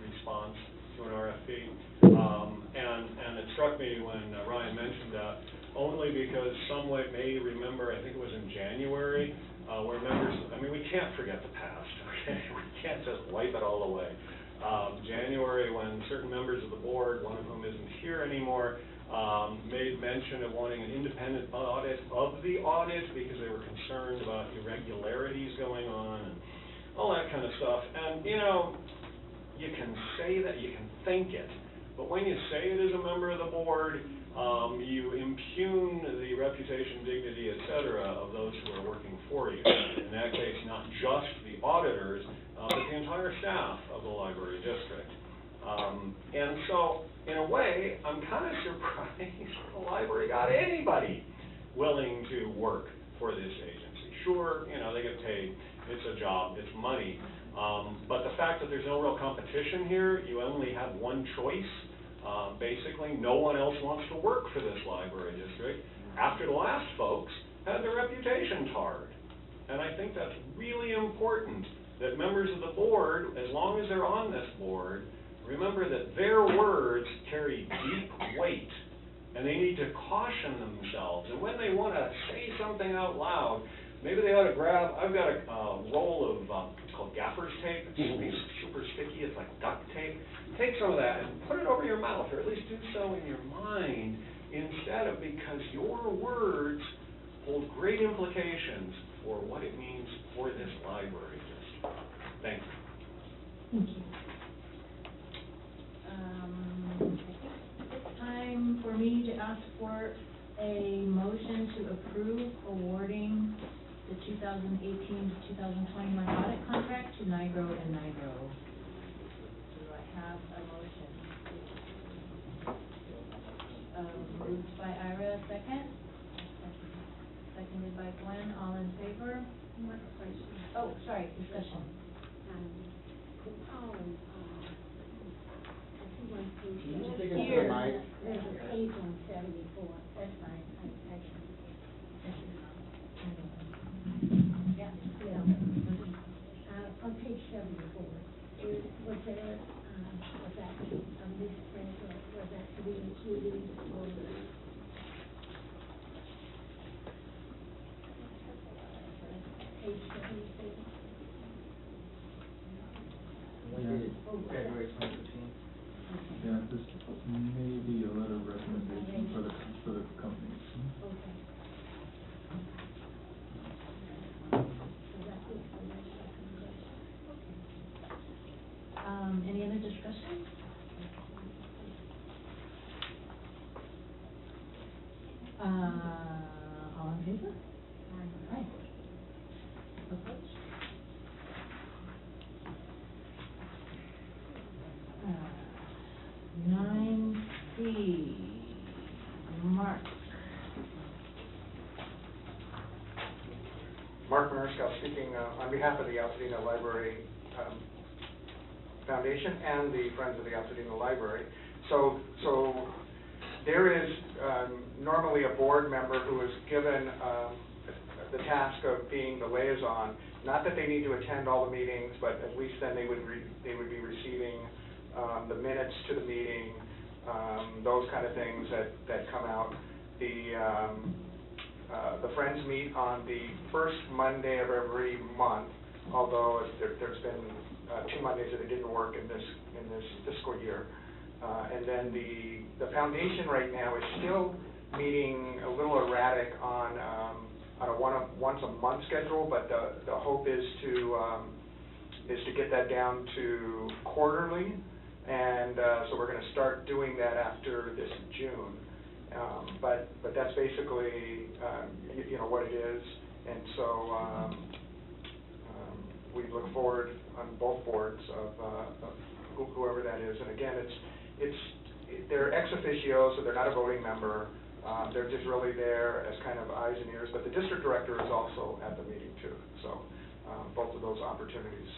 response to an RFP. And it struck me when Ryan mentioned that, only because some may remember, I think it was in January, where members, I mean, we can't forget the past, okay? We can't just wipe it all away. January, when certain members of the board, one of whom isn't here anymore, made mention of wanting an independent audit of the audit because they were concerned about irregularities going on and all that kind of stuff. And, you know, you can say that, you can think it, but when you say it as a member of the board, you impugn the reputation, dignity, et cetera, of those who are working for you. In that case, not just the auditors, but the entire staff of the library district. And so, in a way, I'm kind of surprised the library got anybody willing to work for this agency. Sure, you know, they get paid, it's a job, it's money, but the fact that there's no real competition here, you only have one choice. Basically, no one else wants to work for this library district after the last folks had their reputation tarred. And I think that's really important that members of the board, as long as they're on this board, remember that their words carry deep weight, and they need to caution themselves. And when they want to say something out loud, maybe they ought to grab, I've got a roll of, it's called gaffer's tape. It's super sticky, it's like duct tape. Take some of that and put it over your mouth, or at least do so in your mind, instead of, because your words hold great implications for what it means for this library district. Thank you. Thank you. I think it's time for me to ask for a motion to approve awarding the 2018 to 2021 audit contract to Nigro and Nigro. Do I have a motion? Moved by Ira, second. Seconded by Gwen, all in favor? one question. Oh, sorry, discussion. The column, if you went through. Can you speak into the mic? There's a page on 74, that's fine, I can. Yeah. On page 74, was there, was that a misprint, or was that to be included, or? Page 74. February 2015. Yeah, this may be a letter of recommendation for the company. Okay. So that's it for my recommendation. Any other discussion? All in favor? Aye. Opposed? 9C, Mark. speaking on behalf of the Altadena Library Foundation and the Friends of the Altadena Library. So there is normally a board member who is given the task of being the liaison. Not that they need to attend all the meetings, but at least then they would be receiving the minutes to the meeting, those kind of things that come out. The Friends meet on the first Monday of every month, although there's been 2 Mondays that it didn't work in this fiscal year. And then the foundation right now is still meeting a little erratic on a once a month schedule, but the hope is to get that down to quarterly, and so we're going to start doing that after this June. But that's basically what it is, and so we look forward on both boards of whoever that is. And again, they're ex officio, so they're not a voting member. They're just really there as kind of eyes and ears. But the district director is also at the meeting too. So both of those opportunities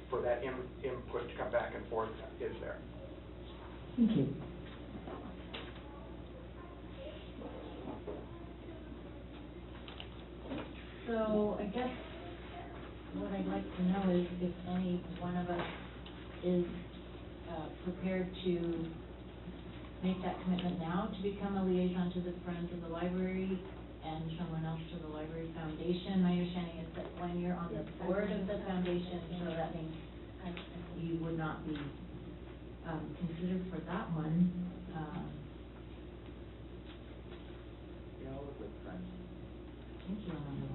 for that input to come back and forth is there. Thank you. So I guess what I'd like to know is if any one of us is prepared to make that commitment now to become a liaison to the Friends of the Library and someone else to the Library Foundation. My understanding is that when you're on the board of the foundation, so that means you would not be considered for that one. Thank you, Amanda.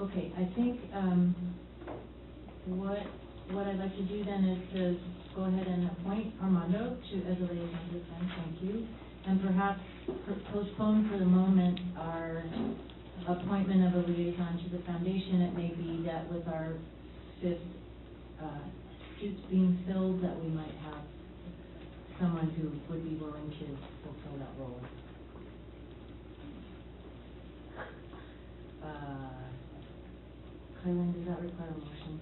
Okay, I think what I'd like to do then is to go ahead and appoint Armando as a liaison to the Friends. Thank you. And perhaps postpone for the moment our appointment of a liaison to the foundation. It may be that with our 5th seats being filled, that we might have someone who would be willing to fulfill that role. Kylan, does that require a motion?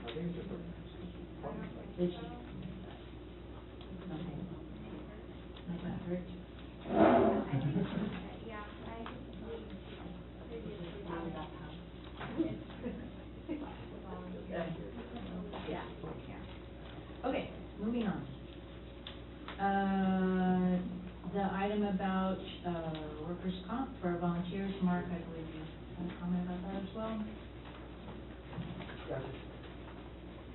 I think it's just Did she? Okay. Might that hurt? Okay, moving on. The item about workers' comp for volunteers, Mark, I believe you had a comment about that as well.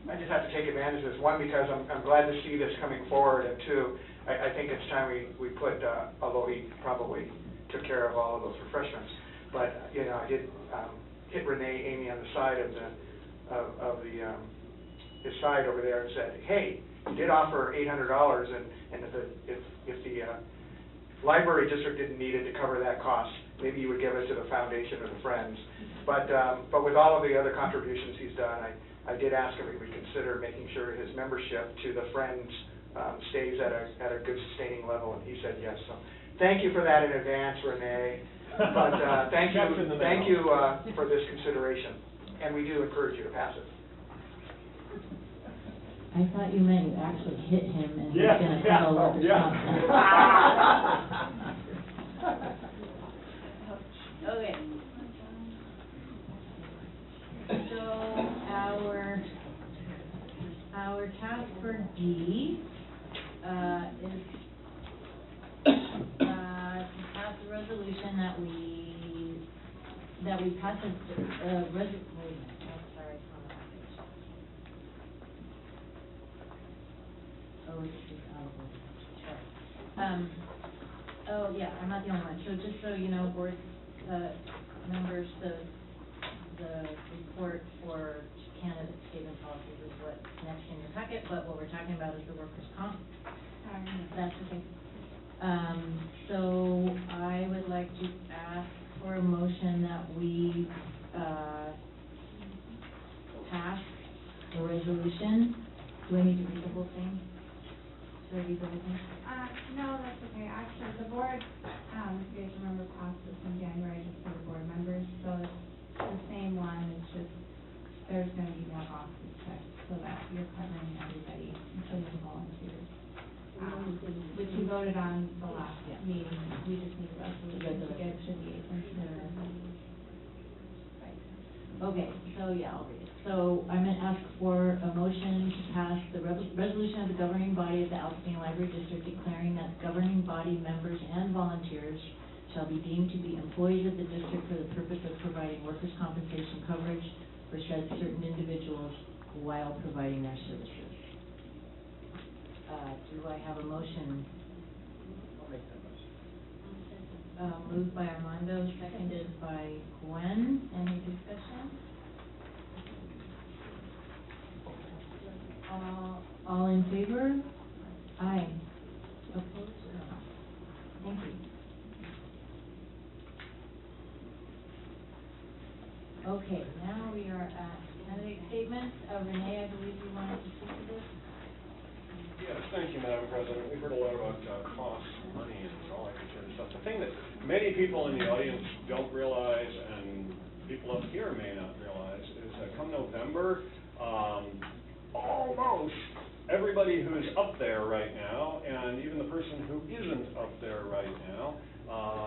I just have to take advantage of this. One, because I'm glad to see this coming forward, and two, I think it's time we put, although he probably took care of all of those refreshments, but I did hit Renee Amy on the side of his side over there and said, hey, you did offer $800, and if the library district didn't need it to cover that cost, maybe you would give it to the foundation or the Friends. But with all of the other contributions he's done, I did ask him if we consider making sure his membership to the Friends stays at a good sustaining level, and he said yes. So thank you for that in advance, Renee. But thank you for this consideration, and we do encourage you to pass it. I thought you meant you actually hit him and he's going to settle workers' comp. Okay. So our task for D is to pass a resolution that we pass a resolution. Oh, it's just out of order. Sure. Oh, yeah, I'm not the only one. So just so you know, board members, the report for candidate statement policies is what's next in your packet, but what we're talking about is the workers' comp. That's okay. So I would like to ask for a motion that we pass the resolution Do I need to read the whole thing? Should I read the whole thing? No, that's okay. Actually, the board, if you guys remember, passed this in January just for the board members, so it's the same one, it's just, there's gonna be more boxes checked so that you're covering everybody, including volunteers. Which we voted on the last Yeah. meeting, we just need a resolution to get to the consider. Okay, so yeah, I'll read it. So I'm gonna ask for a motion to pass the resolution of the governing body of the Altadena Library District declaring that governing body members and volunteers shall be deemed to be employees of the district for the purpose of providing workers' compensation coverage for said certain individuals while providing their services. Do I have a motion? I'll make that motion. Moved by Armando, seconded by Gwen. Any discussion? All in favor? Aye. Opposed? No. Thank you. Okay, now we are at candidate statements. Renee, I believe you wanted to speak to this? Yes, thank you, Madam President. We've heard a lot about costs, money, and all that kind of stuff. The thing that many people in the audience don't realize, and people up here may not realize, is that come November, almost everybody who's up there right now, and even the person who isn't up there right now,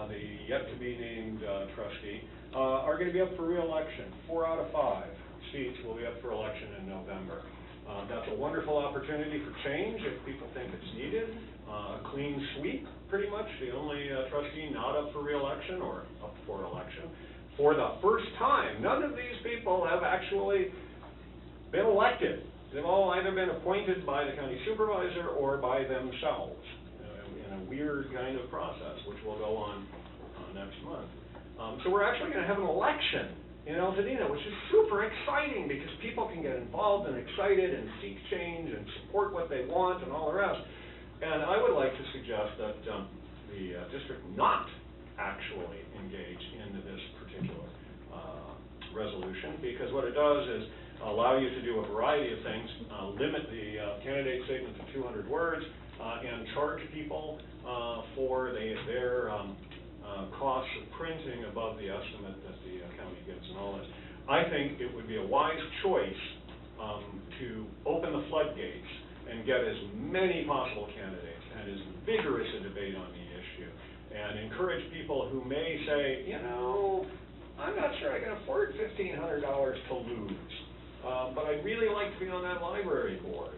the yet-to-be-named trustee, are going to be up for re-election. 4 out of 5 seats will be up for election in November. That's a wonderful opportunity for change if people think it's needed. A clean sweep, pretty much, the only trustee not up for re-election or up for election. For the first time, none of these people have actually been elected. They've all either been appointed by the county supervisor or by themselves in a weird kind of process, which will go on next month. So we're actually going to have an election in Altadena, which is super exciting because people can get involved and excited and seek change and support what they want and all the rest. And I would like to suggest that the district not actually engage in this particular resolution, because what it does is allow you to do a variety of things, limit the candidate statement to 200 words, and charge people for their costs of printing above the estimate that the county gives and all that. I think it would be a wise choice to open the floodgates and get as many possible candidates and as vigorous a debate on the issue, and encourage people who may say, you know, I'm not sure I can afford $1,500 to lose, but I'd really like to be on that library board.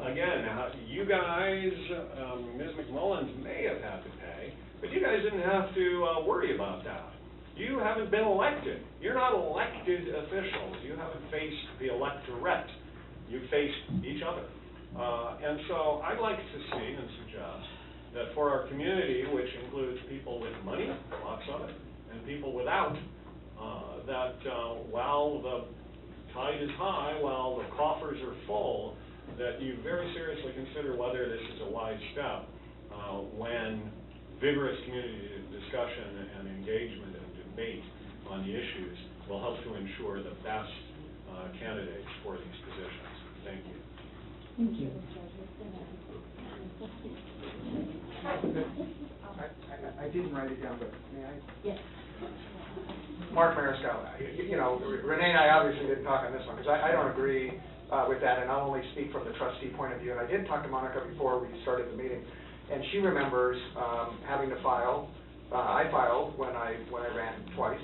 Again, you guys, Ms. McMullins may have had to pay, but you guys didn't have to worry about that. You haven't been elected. You're not elected officials. You haven't faced the electorate. You faced each other. And so I'd like to see and suggest that for our community, which includes people with money, lots of it, and people without, that while the tide is high, while the coffers are full, that you very seriously consider whether this is a wise step when vigorous community discussion and engagement and debate on the issues will help to ensure the best candidates for these positions. Thank you. Thank you. I didn't write it down, but may I? Yes. Mark Mariscal, you know, Renee and I obviously didn't talk on this one, because I don't agree with that, and I'll only speak from the trustee point of view. And I did talk to Monica before we started the meeting, and she remembers having to file. I filed when I ran twice,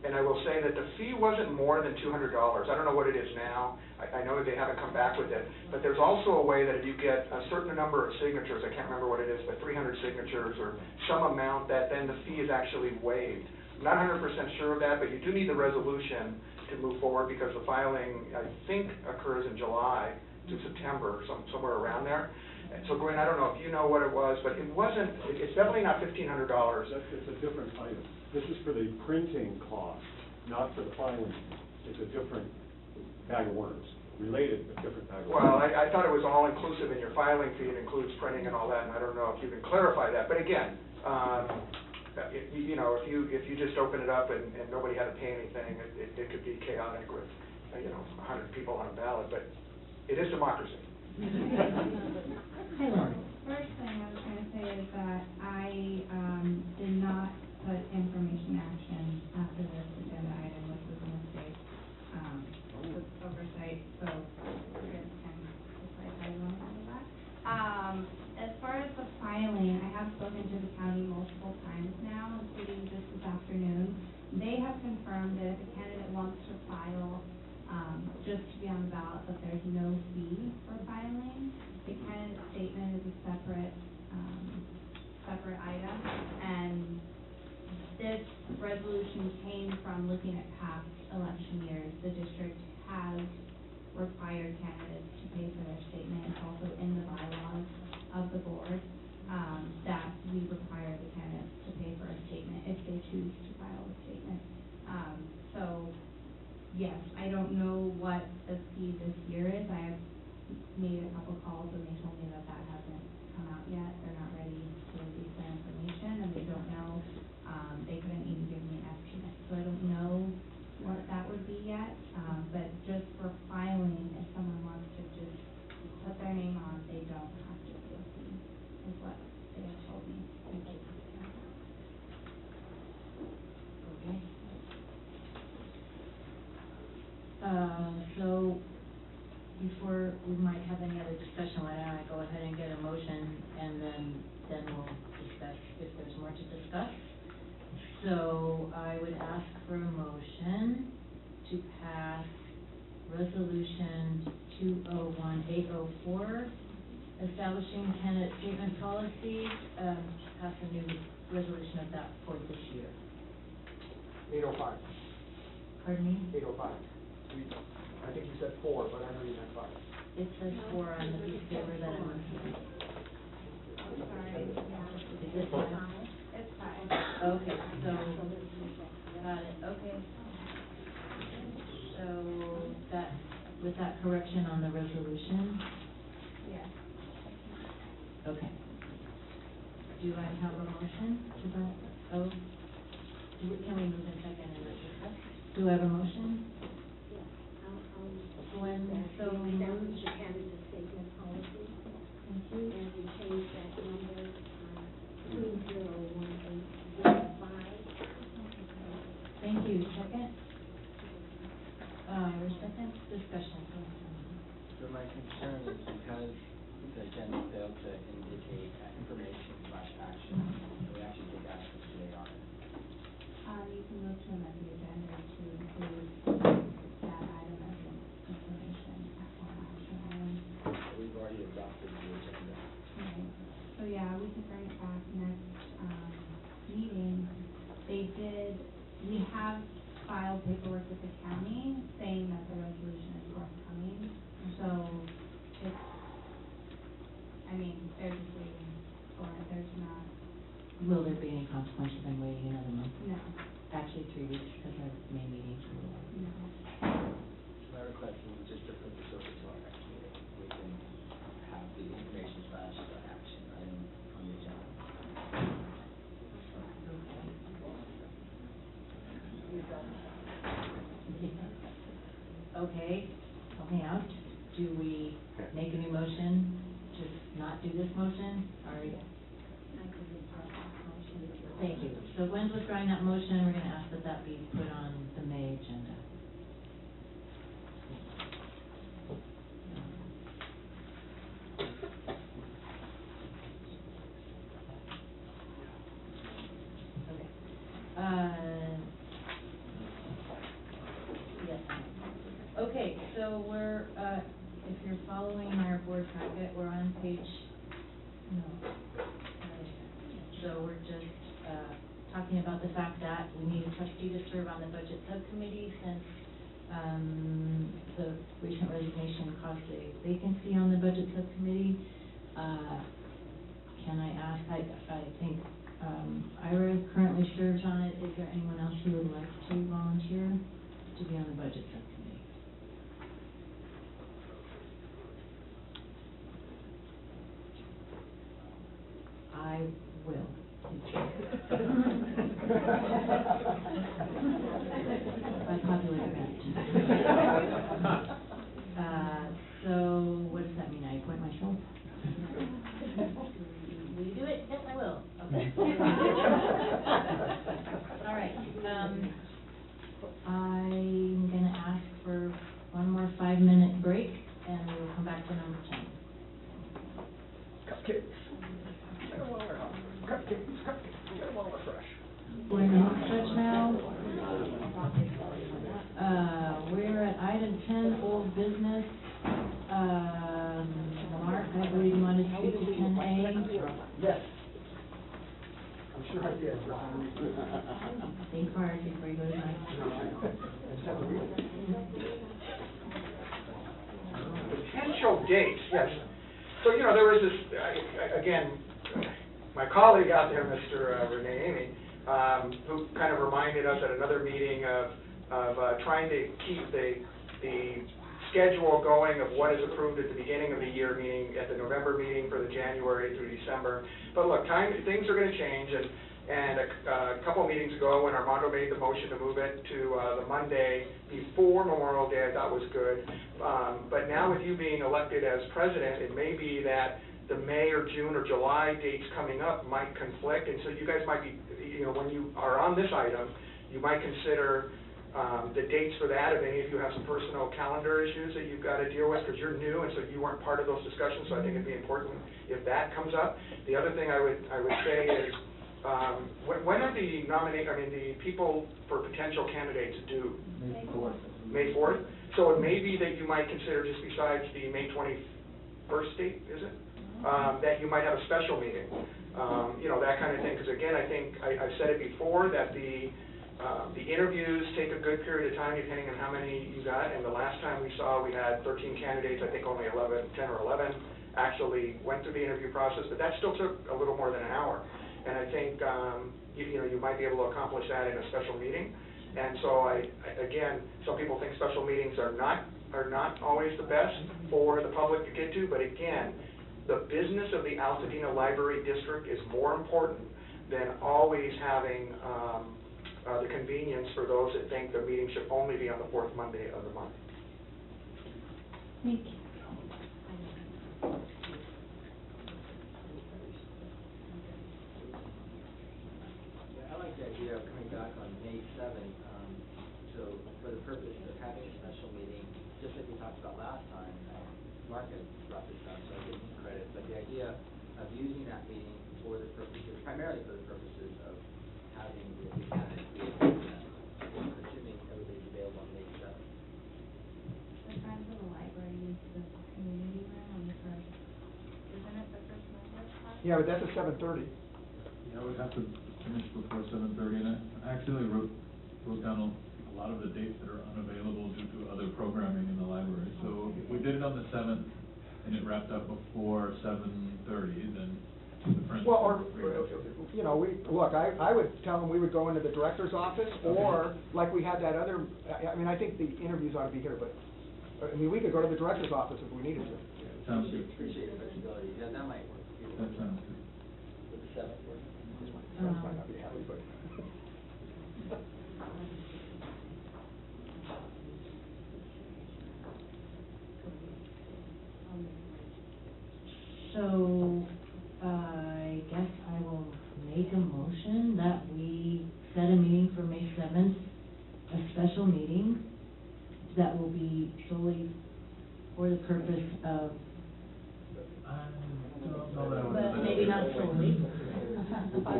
and I will say that the fee wasn't more than $200. I don't know what it is now. I know that they haven't come back with it, but there's also a way that if you get a certain number of signatures, I can't remember what it is, but 300 signatures or some amount, that then the fee is actually waived. I'm not 100% sure of that, but you do need the resolution to move forward, because the filing, I think, occurs in July to September, somewhere around there. And so, Gwen, I don't know if you know what it was, but it wasn't, it's definitely not $1,500. It's a different item. This is for the printing cost, not for the filing. It's a different bag of worms, related but different bag of worms. Well, I thought it was all inclusive in your filing fee. It includes printing and all that, and I don't know if you can clarify that. But again, you know, if you just open it up and nobody had to pay anything, it could be chaotic with, 100 people on a ballot. But It is democracy. Hi, Lauren. First thing I was gonna say is that I, did not put information action after this agenda item, which was a mistake, with oversight, so you guys can decide how you want to handle that. As far as the filing, I have spoken to the county multiple times now, including just this afternoon. They have confirmed that if a candidate wants to file, just to be on the ballot, that there's no fee for filing. The candidate statement is a separate item, and this resolution came from looking at past election years. The district has required candidates to pay for their statement. It's also in the bylaws of the board, that we require the candidates to pay for a statement if they choose to file a statement. So, yes, I don't know what the fee this year is. I have made a couple calls and they told me that that hasn't come out yet. They're not ready to release their information and they don't know. They couldn't even give me an estimate, so I don't know what that would be yet. But just for filing, if someone wants to just put their name on, they don't have to pay a fee, is what they have told me. Okay. So, before we might have any other discussion, why don't I go ahead and get a motion, and then we'll discuss if there's more to discuss. So, I would ask for a motion to pass Resolution 201804, establishing candidate statement policy, pass a new resolution of that for this year. 805. Pardon me? 805. I think you said 4, but I know you meant 5. It says 4 on the piece of paper that I'm looking at. I'm sorry, yeah. Is it 5? It's fine. Okay, so, got it, okay. So, that, with that correction on the resolution, Yes. okay. Do I have a motion to that? Oh, can we move in second and then discuss? Do I have a motion? When, so we moved. establish a candidate statement policy, Thank you. and we change that number, 201805. Thank you, second? Your second discussion. So my concern is because the agenda failed to indicate information/action, we actually take action today on it. You can move to amend the agenda to include that item as an information or action item. We've already adopted the agenda. Right. So yeah, we can bring it back next, meeting. We have filed paperwork with the county saying that the resolution is forthcoming. So they're just waiting for it. There's not, Will there be any consequence of them waiting another month? no, Actually, 3 weeks, because our May meeting's a little. no. So my request is just to put this over to our next meeting. We can have the information/action item on the agenda. Okay, help me out. Do we make a new motion to not do this motion, or? Thank you. So Gwen's withdrawing that motion, we're gonna ask that that be put on the May agenda. Okay. Yes. Okay, so we're, if you're following our board packet, we're on page, so we're just, talking about the fact that we need a trustee to serve on the budget subcommittee since, the recent resignation caused a vacancy on the budget subcommittee. Can I ask, I think, Ira currently serves on it. Is there anyone else who would like to volunteer to be on the budget subcommittee? I will. By popular demand. So, special? Will you do it? Yes, I will. Okay. All right, I'm gonna ask for one more 5-minute break, and we'll come back to number 10. Cupcakes. Get them while they're hot. Cupcakes, get them while they're fresh. We're in home stretch now. We're at item 10, old business. Mark, I believe you wanted to speak to 10A. Yes. I'm sure I did. for some reason. Think hard before you go to my. Potential dates, yes. So, you know, there was this, again, my colleague out there, Mr. Renee Amy, who kind of reminded us at another meeting of trying to keep the schedule going of what is approved at the beginning of the year, meaning at the November meeting for the January through December. But look, things are going to change, and a couple of meetings ago, when Armando made the motion to move it to the Monday before Memorial Day, I thought was good. But now with you being elected as president, it may be that the May or June or July dates coming up might conflict, and so you guys might be, you know, when you are on this item, you might consider the dates for that, if any of you have some personal calendar issues that you've got to deal with, because you're new, and so you weren't part of those discussions, so I think it'd be important if that comes up. The other thing I would say is, when are the people for potential candidates due? May 4th. May 4th? So it may be that you might consider, just besides the May 21st date, is it? That you might have a special meeting, you know, that kind of thing, because again, I think, I've said it before, that the interviews take a good period of time depending on how many you got, and the last time we saw, we had 13 candidates, I think only 10 or 11 actually went through the interview process, but that still took a little more than an hour. And I think, you know, you might be able to accomplish that in a special meeting. And so again, some people think special meetings are not always the best for the public to get to, but again, the business of the Altadena Library District is more important than always having the convenience for those that think the meeting should only be on the 4th Monday of the month. Thank you. I like the idea of coming back on May 7th, so for the purpose of having a special meeting, just like we talked about last time, Mark had brought this up, so I give him credit, but the idea of using that meeting for the purposes, primarily for the purposes of having the candidates be able to, assuming everybody's available on May 7th. The Friends of the Library use the community room on the first, isn't it the first Monday? Yeah, but that's at 7:30. Yeah, we'd have to finish before 7:30, and I actually wrote down a lot of the dates that are unavailable due to other programming in the library. So if we did it on the 7th, and it wrapped up before 7:30, then the Friends. Well, or, you know, I would tell them we would go into the director's office, or like we had that other, I mean, I think the interviews ought to be here, but, I mean, we could go to the director's office if we needed to. Sounds good. Appreciate the flexibility, yeah, that might work. That sounds good. With the 7th work? Friends might not be happy, but. So, I guess I will make a motion that we set a meeting for May 7th, a special meeting that will be solely for the purpose of, but maybe not solely, but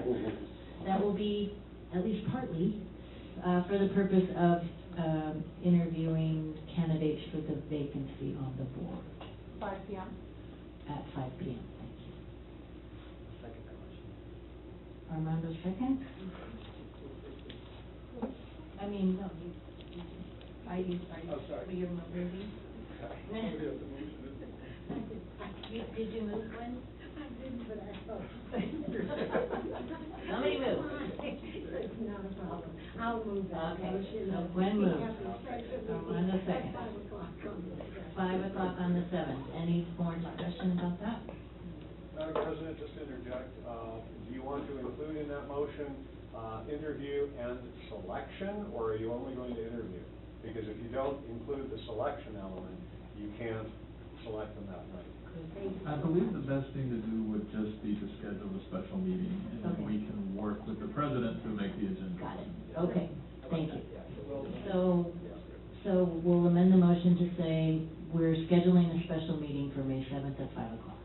that will be at least partly for the purpose of interviewing candidates for the vacancy on the board. 5 p.m. At 5 p.m., thank you. Second that motion. Armando second? I mean, no, Oh, sorry. you're moving? Did you move one? I didn't, but I thought. Somebody move. It's not a problem. I'll move that Okay, motion. so Gwen moves. Armando second. 5 o'clock on the 7th. Any more discussion about that? Madam President, just to interject, do you want to include in that motion, interview and selection, or are you only going to interview? Because if you don't include the selection element, you can't select them that night. I believe the best thing to do would just be to schedule a special meeting, and then Okay. we can work with the president to make the agenda. Got it, okay, thank you. So we'll amend the motion to say we're scheduling a special meeting for May 7th at 5 o'clock.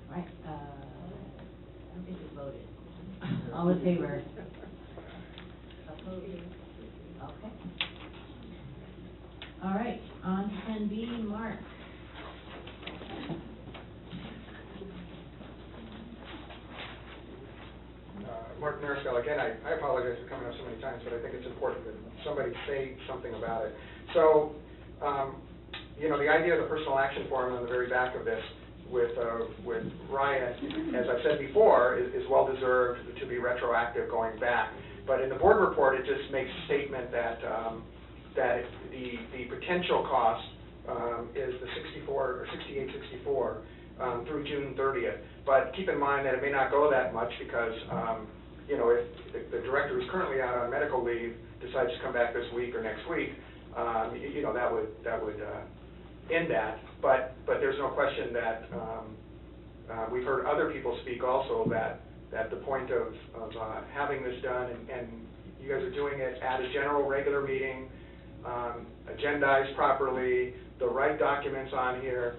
All right, I don't think we voted. All in favor? Opposed? Okay. All right, on to 10B, Mark. Mark Mariscal, again, I apologize for coming up so many times, but I think it's important that somebody say something about it. So, the idea of the personal action forum on the very back of this with Ryan, as I've said before, is well-deserved to be retroactive going back. But in the board report, it just makes a statement that the potential cost is the 6864 through June 30th. But keep in mind that it may not go that much because, if the director who's currently out on medical leave decides to come back this week or next week, that would end that. But there's no question that we've heard other people speak also that the point of having this done, and you guys are doing it at a general regular meeting, agendized properly, the right documents on here.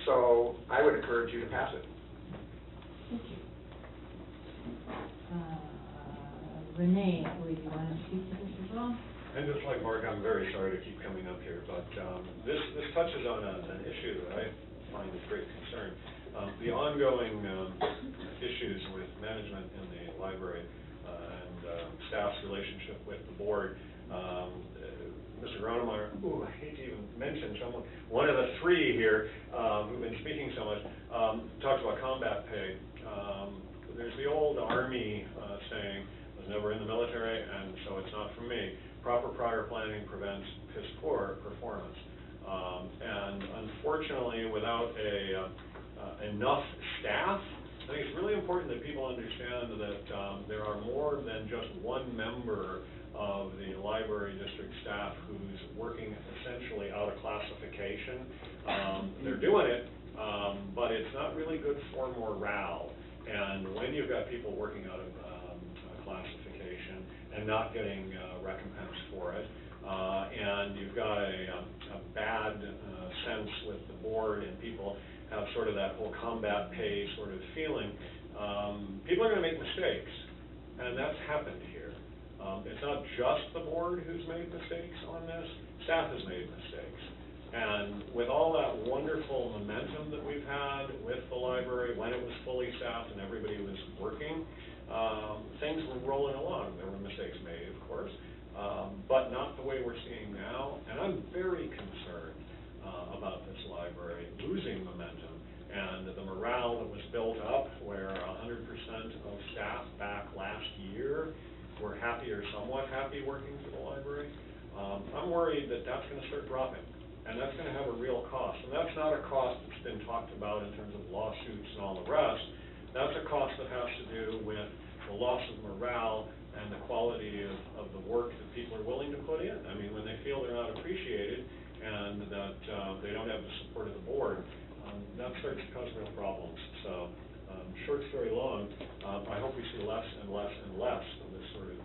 So I would encourage you to pass it. Thank you. Renee, I believe you want to speak to this as well? And just like Mark, I'm very sorry to keep coming up here, but this touches on an issue that I find of great concern. The ongoing issues with management in the library and staff's relationship with the board. Mr. Gronemeyer, I hate to even mention someone, one of the three here who've been speaking so much, talks about combat pay. There's the old Army saying, I was never in the military, and so it's not for me. Proper prior planning prevents piss poor performance. And unfortunately, without enough staff, I think it's really important that people understand that there are more than just one member of the library district staff who's working essentially out of classification. They're doing it, but it's not really good for morale. And when you've got people working out of classification and not getting recompense for it, and you've got a bad sense with the board, and people have sort of that whole combat pay sort of feeling, people are going to make mistakes, and that's happened here. It's not just the board who's made mistakes on this, staff has made mistakes. And with all that wonderful momentum that we've had with the library when it was fully staffed and everybody was working, things were rolling along. There were mistakes made, of course, but not the way we're seeing now. And I'm very concerned about this library losing momentum and the morale that was built up where 100% of staff back last year were happy or somewhat happy working for the library. I'm worried that that's going to start dropping. And that's going to have a real cost. And that's not a cost that's been talked about in terms of lawsuits and all the rest. That's a cost that has to do with the loss of morale and the quality of the work that people are willing to put in. I mean, when they feel they're not appreciated and that they don't have the support of the board, that starts to cause real problems. So, short story long, I hope we see less and less and less of this sort of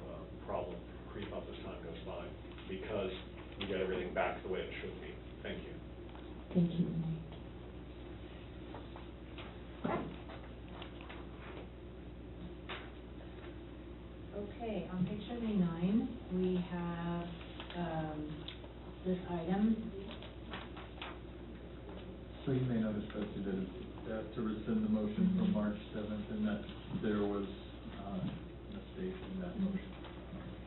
problem creep up as time goes by, because we get everything back the way it should be. Thank you. Thank you, Renee. Okay, on page 79, we have this item. So you may notice, Betsy, that it's to rescind the motion from March 7th, and that there was a mistake in that motion.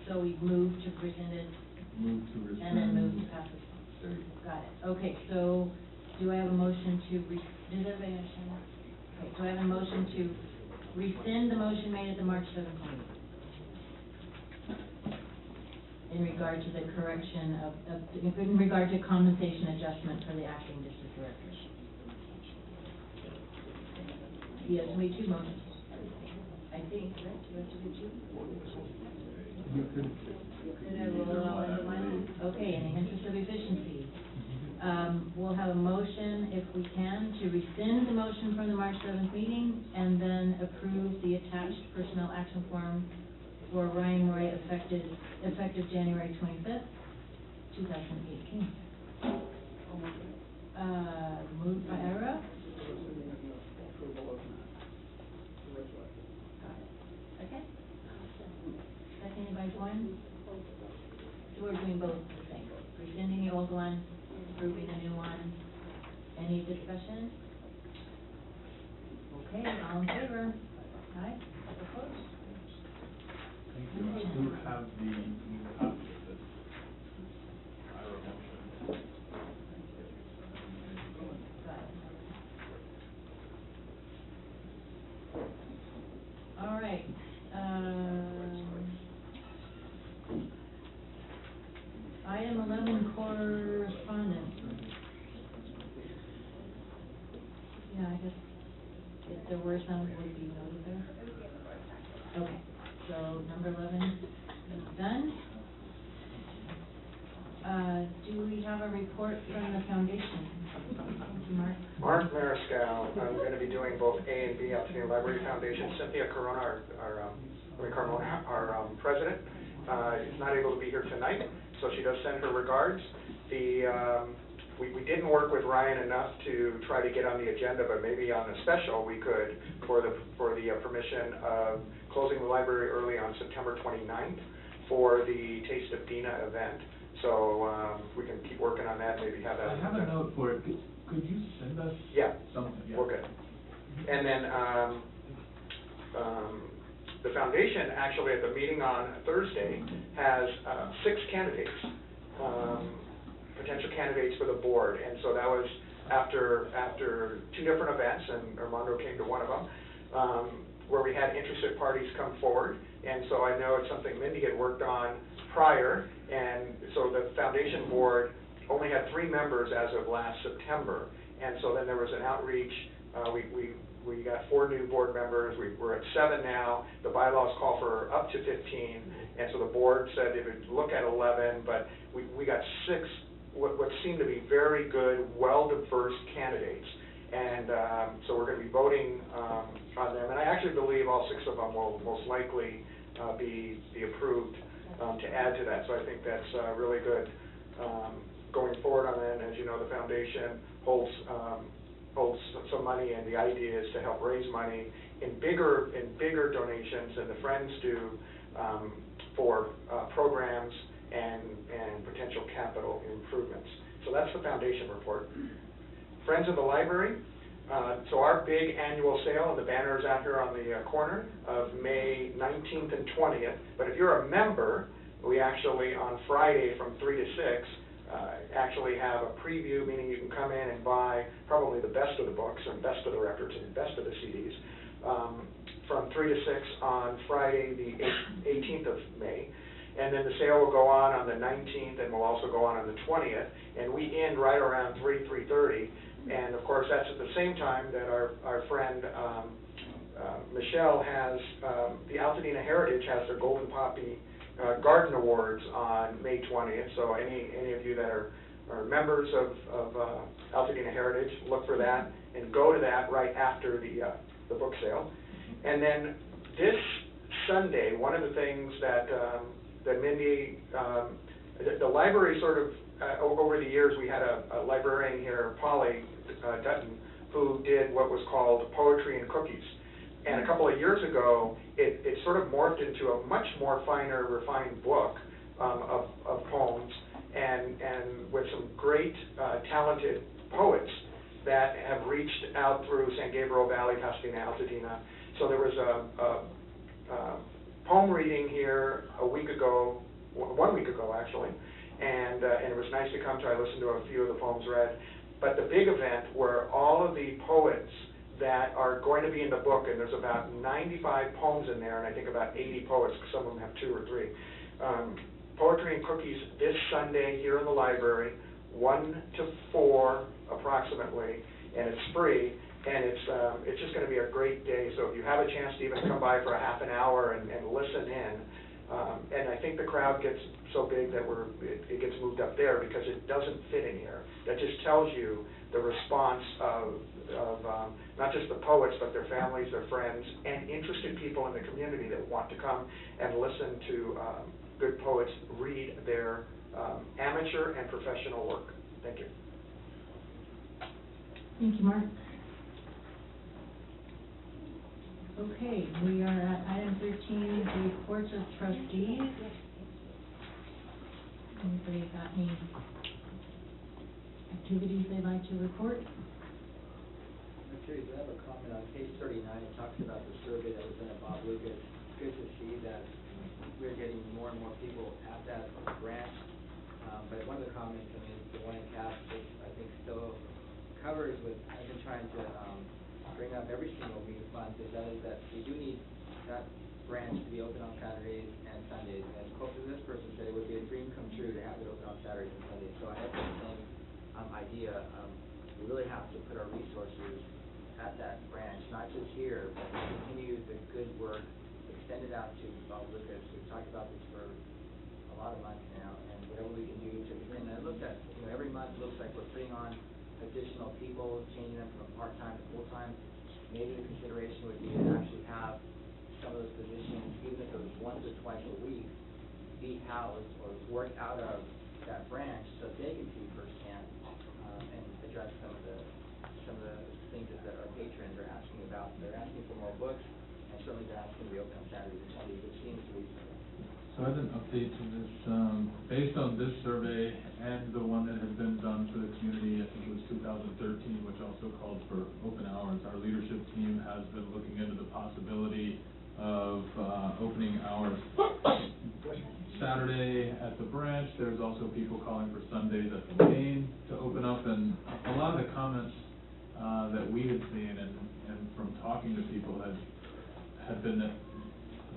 So we moved to rescind it. Move to rescind. And then move to pass this. There you go. Got it. Okay, so do I have a motion to does everybody understand that? Okay, do I have a motion to rescind the motion made at the March 7th meeting? In regard to the correction in regard to compensation adjustment for the acting district directors. Yes, we have two motions. I think, right? Do we have to do two? You could. Could I roll it all into one? Okay, in the interest of efficiency, We'll have a motion, if we can, to rescind the motion from the March 7th meeting and then approve the attached personnel action form for Ryan Roy effective January 25th, 2018. Moved by Ira. Second? Seconded by Gwen. So we're doing both the same, rescinding the old one, approving the new one. Any discussion? Okay, all in favor? Aye, opposed? Thank you. I do have the new copy of this. Ira motion. Got it. All right, item 11, correspondence. Yeah, I guess if there were some, would be noted there. Okay, so number 11 is done. Do we have a report from the foundation? Mark? Mark Mariscal, I'm going to be doing both A and B Altadena Library Foundation. Cynthia Corona, our president, is not able to be here tonight, so she does send her regards. We didn't work with Ryan enough to try to get on the agenda, but maybe on a special we could for the permission of closing the library early on September 29th for the Taste of Dina event. So we can keep working on that, maybe have that. I have a note for it. Could you send us something? Yeah. We're good. And then the foundation actually at the meeting on Thursday has 6 candidates, potential candidates for the board. And so that was after 2 different events, and Armando came to one of them, where we had interested parties come forward. And so I know it's something Mindy had worked on prior, and so the foundation board only had 3 members as of last September. And so then there was an outreach. We got 4 new board members. We're at 7 now. The bylaws call for up to 15, and so the board said they would look at 11, but we got 6 what seemed to be very good, well-diverse candidates. And so we're going to be voting on them. And I actually believe all 6 of them will most likely be approved to add to that. So I think that's really good going forward on that. And as you know, the foundation holds some money, and the idea is to help raise money in bigger donations than the Friends do for programs and potential capital improvements. So that's the foundation report. Friends of the Library. So our big annual sale, and the banner is out here on the corner, of May 19th and 20th. But if you're a member, we actually on Friday from 3 to 6 actually have a preview, meaning you can come in and buy probably the best of the books and best of the records and best of the CDs from 3 to 6 on Friday the 18th of May. And then the sale will go on the 19th, and will also go on the 20th, and we end right around 3:30. And of course, that's at the same time that our friend Michelle has, the Altadena Heritage has their Golden Poppy Garden Awards on May 20th. So any of you that are members of Altadena Heritage, look for that and go to that right after the book sale. And then this Sunday, one of the things that Mindy, the library sort of, over the years, we had a librarian here, Polly Dutton, who did what was called Poetry and Cookies. And a couple of years ago, it sort of morphed into a much more finer, refined book of poems, and with some great, talented poets that have reached out through San Gabriel Valley, Pasadena, Altadena. So there was a poem reading here 1 week ago actually, and it was nice to come to. I listened to a few of the poems read. But the big event where all of the poets that are going to be in the book, and there's about 95 poems in there, and I think about 80 poets, because some of them have 2 or 3. Poetry and Cookies this Sunday here in the library, 1 to 4 approximately, and it's free, and it's just going to be a great day. So if you have a chance to even come by for a half an hour and listen in, And I think the crowd gets so big that it gets moved up there because it doesn't fit in here. That just tells you the response of not just the poets, but their families, their friends, and interested people in the community that want to come and listen to good poets read their amateur and professional work. Thank you. Thank you, Mark. Okay, we are at item 13, reports of trustees. Anybody got any activities they'd like to report? I'm curious, I have a comment on page 39, it talks about the survey that was done at Bob Lucas. It's good to see that we're getting more and more people at that branch. But one of the comments, I mean, the one in Cass, I think still covers with, I've been trying to bring up every single month, is that we do need that branch to be open on Saturdays and Sundays. And close to this person said it would be a dream come true to have it open on Saturdays and Sundays. So I have the same idea. We really have to put our resources at that branch, not just here, but continue the good work, extend it out to Bob Lucas. We've talked about this for a lot of months now, and whatever we can do to extend. I looked at, every month looks like we're putting on additional people, changing them from part-time to full-time. Maybe the consideration would be to actually have some of those positions, even if it was once or twice a week, be housed or work out of that branch so they can see firsthand and address some of the things that our patrons are asking about. They're asking for more books, and certainly they're asking to be open on Saturdays and Sundays, which seems reasonable. So as an update to this, based on this survey and the one that has been done for the community, I think it was 2013, which also called for open hours, our leadership team has been looking into the possibility of opening hours Saturday at the branch. There's also people calling for Sundays at the main to open up, and a lot of the comments that we had seen and from talking to people had been that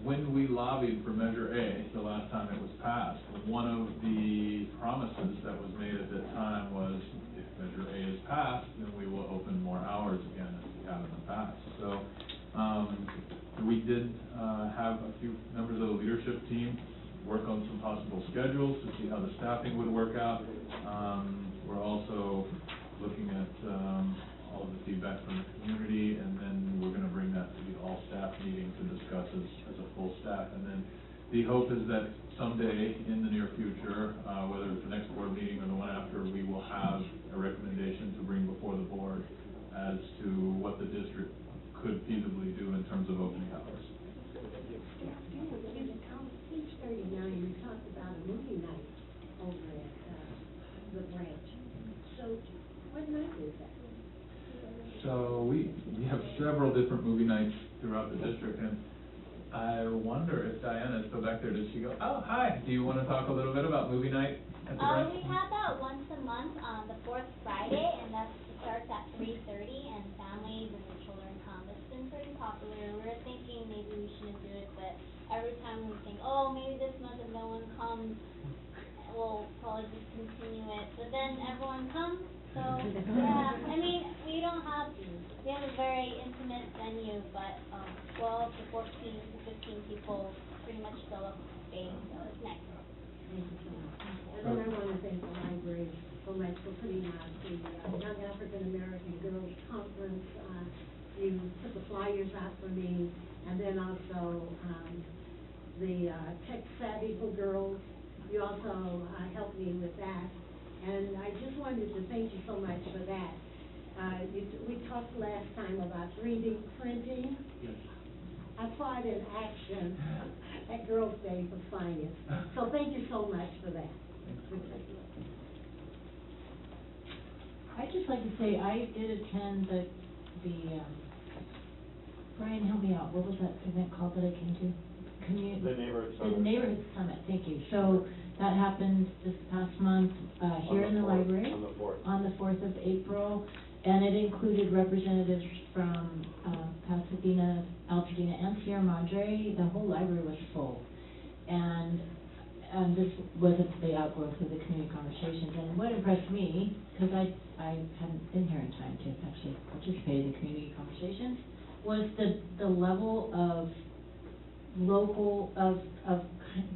when we lobbied for Measure A, the last time it was passed, one of the promises that was made at that time was, if Measure A is passed, then we will open more hours again as we have in the past. So we did have a few members of the leadership team work on some possible schedules to see how the staffing would work out. We're also looking at all of the feedback from the community, and then we're going to bring that to the all-staff meeting to discuss as a full staff. And then the hope is that someday in the near future, whether it's the next board meeting or the one after, we will have a recommendation to bring before the board as to what the district could feasibly do in terms of opening hours. On page 39, you talked about a movie night over at the branch. So what night is that? So we have several different movie nights throughout the district, and I wonder if Diana is still back there. Does she go, oh, hi, do you want to talk a little bit about movie night at the branch? We have that once a month on the fourth Friday, and it starts at 3:30, and families and the children come. It's been pretty popular. We were thinking maybe we shouldn't do it, but every time we think, oh, maybe this month if no one comes, we'll probably just continue it. But then everyone comes. So, yeah, I mean, we have a very intimate venue, but 12 to 14 to 15 people pretty much fill up the space, so it's nice. Thank you so much. And then I want to thank the library so much for putting on the Young African American Girls Conference. You put the flyers out for me, and then also the Tech Savvy for Girls. You also helped me with that. And I just wanted to thank you so much for that. We talked last time about 3D printing. Yes. I saw it in action at Girls' Day for Science. So thank you so much for that. I'd just like to say, I did attend the Brian, help me out, what was that event called that I came to? The Neighborhood Summit. The Neighborhood Summit, thank you. So that happened this past month here in the library. On the 4th. On the 4th of April, and it included representatives from Pasadena, Altadena, and Sierra Madre. The whole library was full. And this was the outgrowth of the community conversations. And what impressed me, because I hadn't been here in time to actually participate in the community conversations, was the level of local, of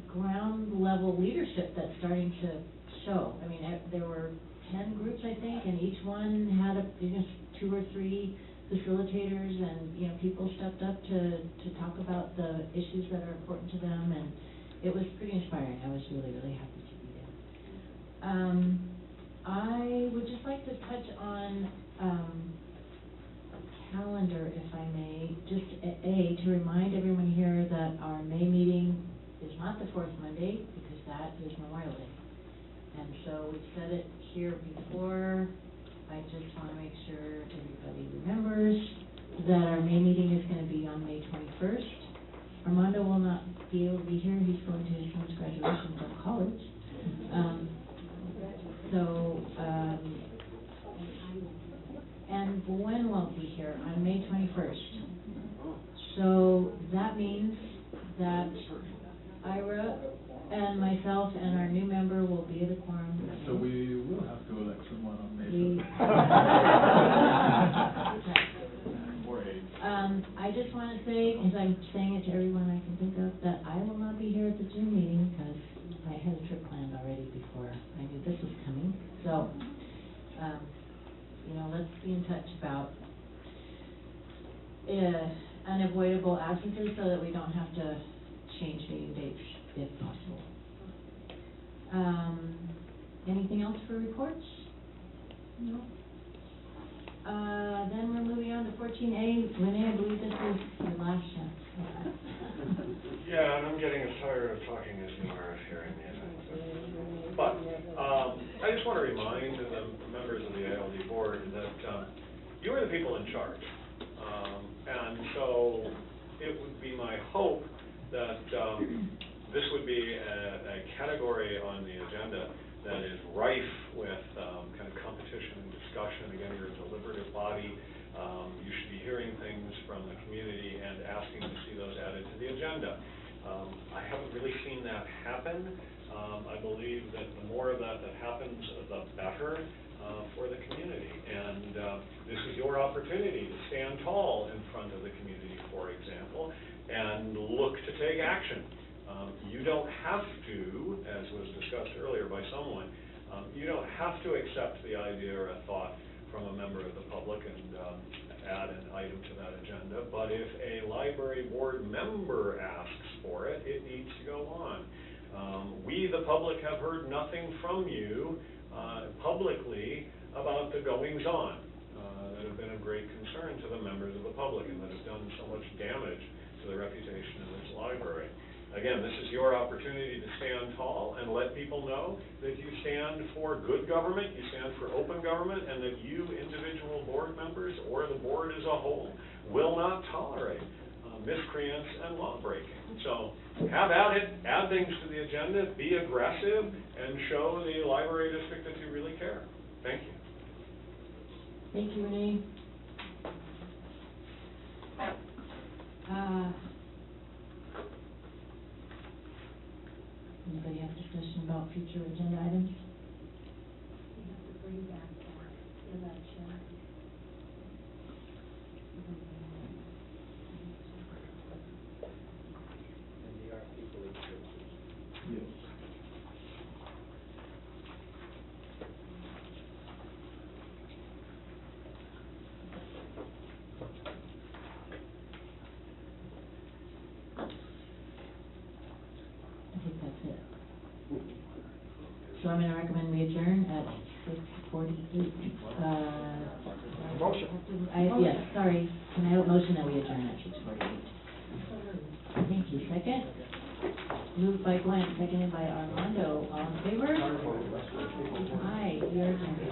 ground level leadership that's starting to show. I mean, there were 10 groups, I think, and each one had two or three facilitators, and, people stepped up to talk about the issues that are important to them, and it was pretty inspiring. I was really, really happy to be there. I would just like to touch on, calendar, if I may, just to remind everyone here that our May meeting is not the fourth Monday, because that is Memorial Day. And so we've said it here before. I just want to make sure everybody remembers that our May meeting is going to be on May 21st. Armando will not be able to be here. He's going to his son's graduation from college. And Gwen won't be here on May 21st. So that means that Ira and myself and our new member will be at a quorum. So we will have to elect someone on May 7th. I just want to say, because I'm saying it to everyone I can think of, that I will not be here at the June meeting because I had a trip planned already before I knew this was coming. So, let's be in touch about unavoidable absences so that we don't have to change meeting dates if possible. Anything else for reports? No? Then we're moving on to 14A. Renee, I believe this is your last chance. Yeah, and I'm getting as tired of talking as you are of hearing the event. But I just want to remind the members of the ALD board that you are the people in charge. And so it would be my hope that this would be a category on the agenda that is rife with kind of competition and discussion. Again, you're a deliberative body. You should be hearing things from the community and asking to see those added to the agenda. I haven't really seen that happen. I believe that the more of that happens, the better for the community. And this is your opportunity to stand tall in front of the community, for example, and look to take action. You don't have to, as was discussed earlier by someone, you don't have to accept the idea or a thought from a member of the public and add an item to that agenda. But if a library board member asks for it, it needs to go on. We, the public, have heard nothing from you publicly about the goings-on that have been of great concern to the members of the public and that have done so much damage to the reputation of this library. Again, this is your opportunity to stand tall and let people know that you stand for good government, you stand for open government, and that you, individual board members, or the board as a whole, will not tolerate miscreants and law breaking. So have at it, add things to the agenda, be aggressive, and show the library district that you really care. Thank you. Thank you, Renee. Anybody have discussion about future agenda items? We have to bring back that election. And the RFP police services. Yes. I think that's it. So I'm going to recommend we adjourn at 6:48. Motion. Yes, sorry. Can I have a motion that we adjourn at 6:48? Thank you. Second? Moved by Gwen, seconded by Armando. All in favor? Aye, we are adjourned.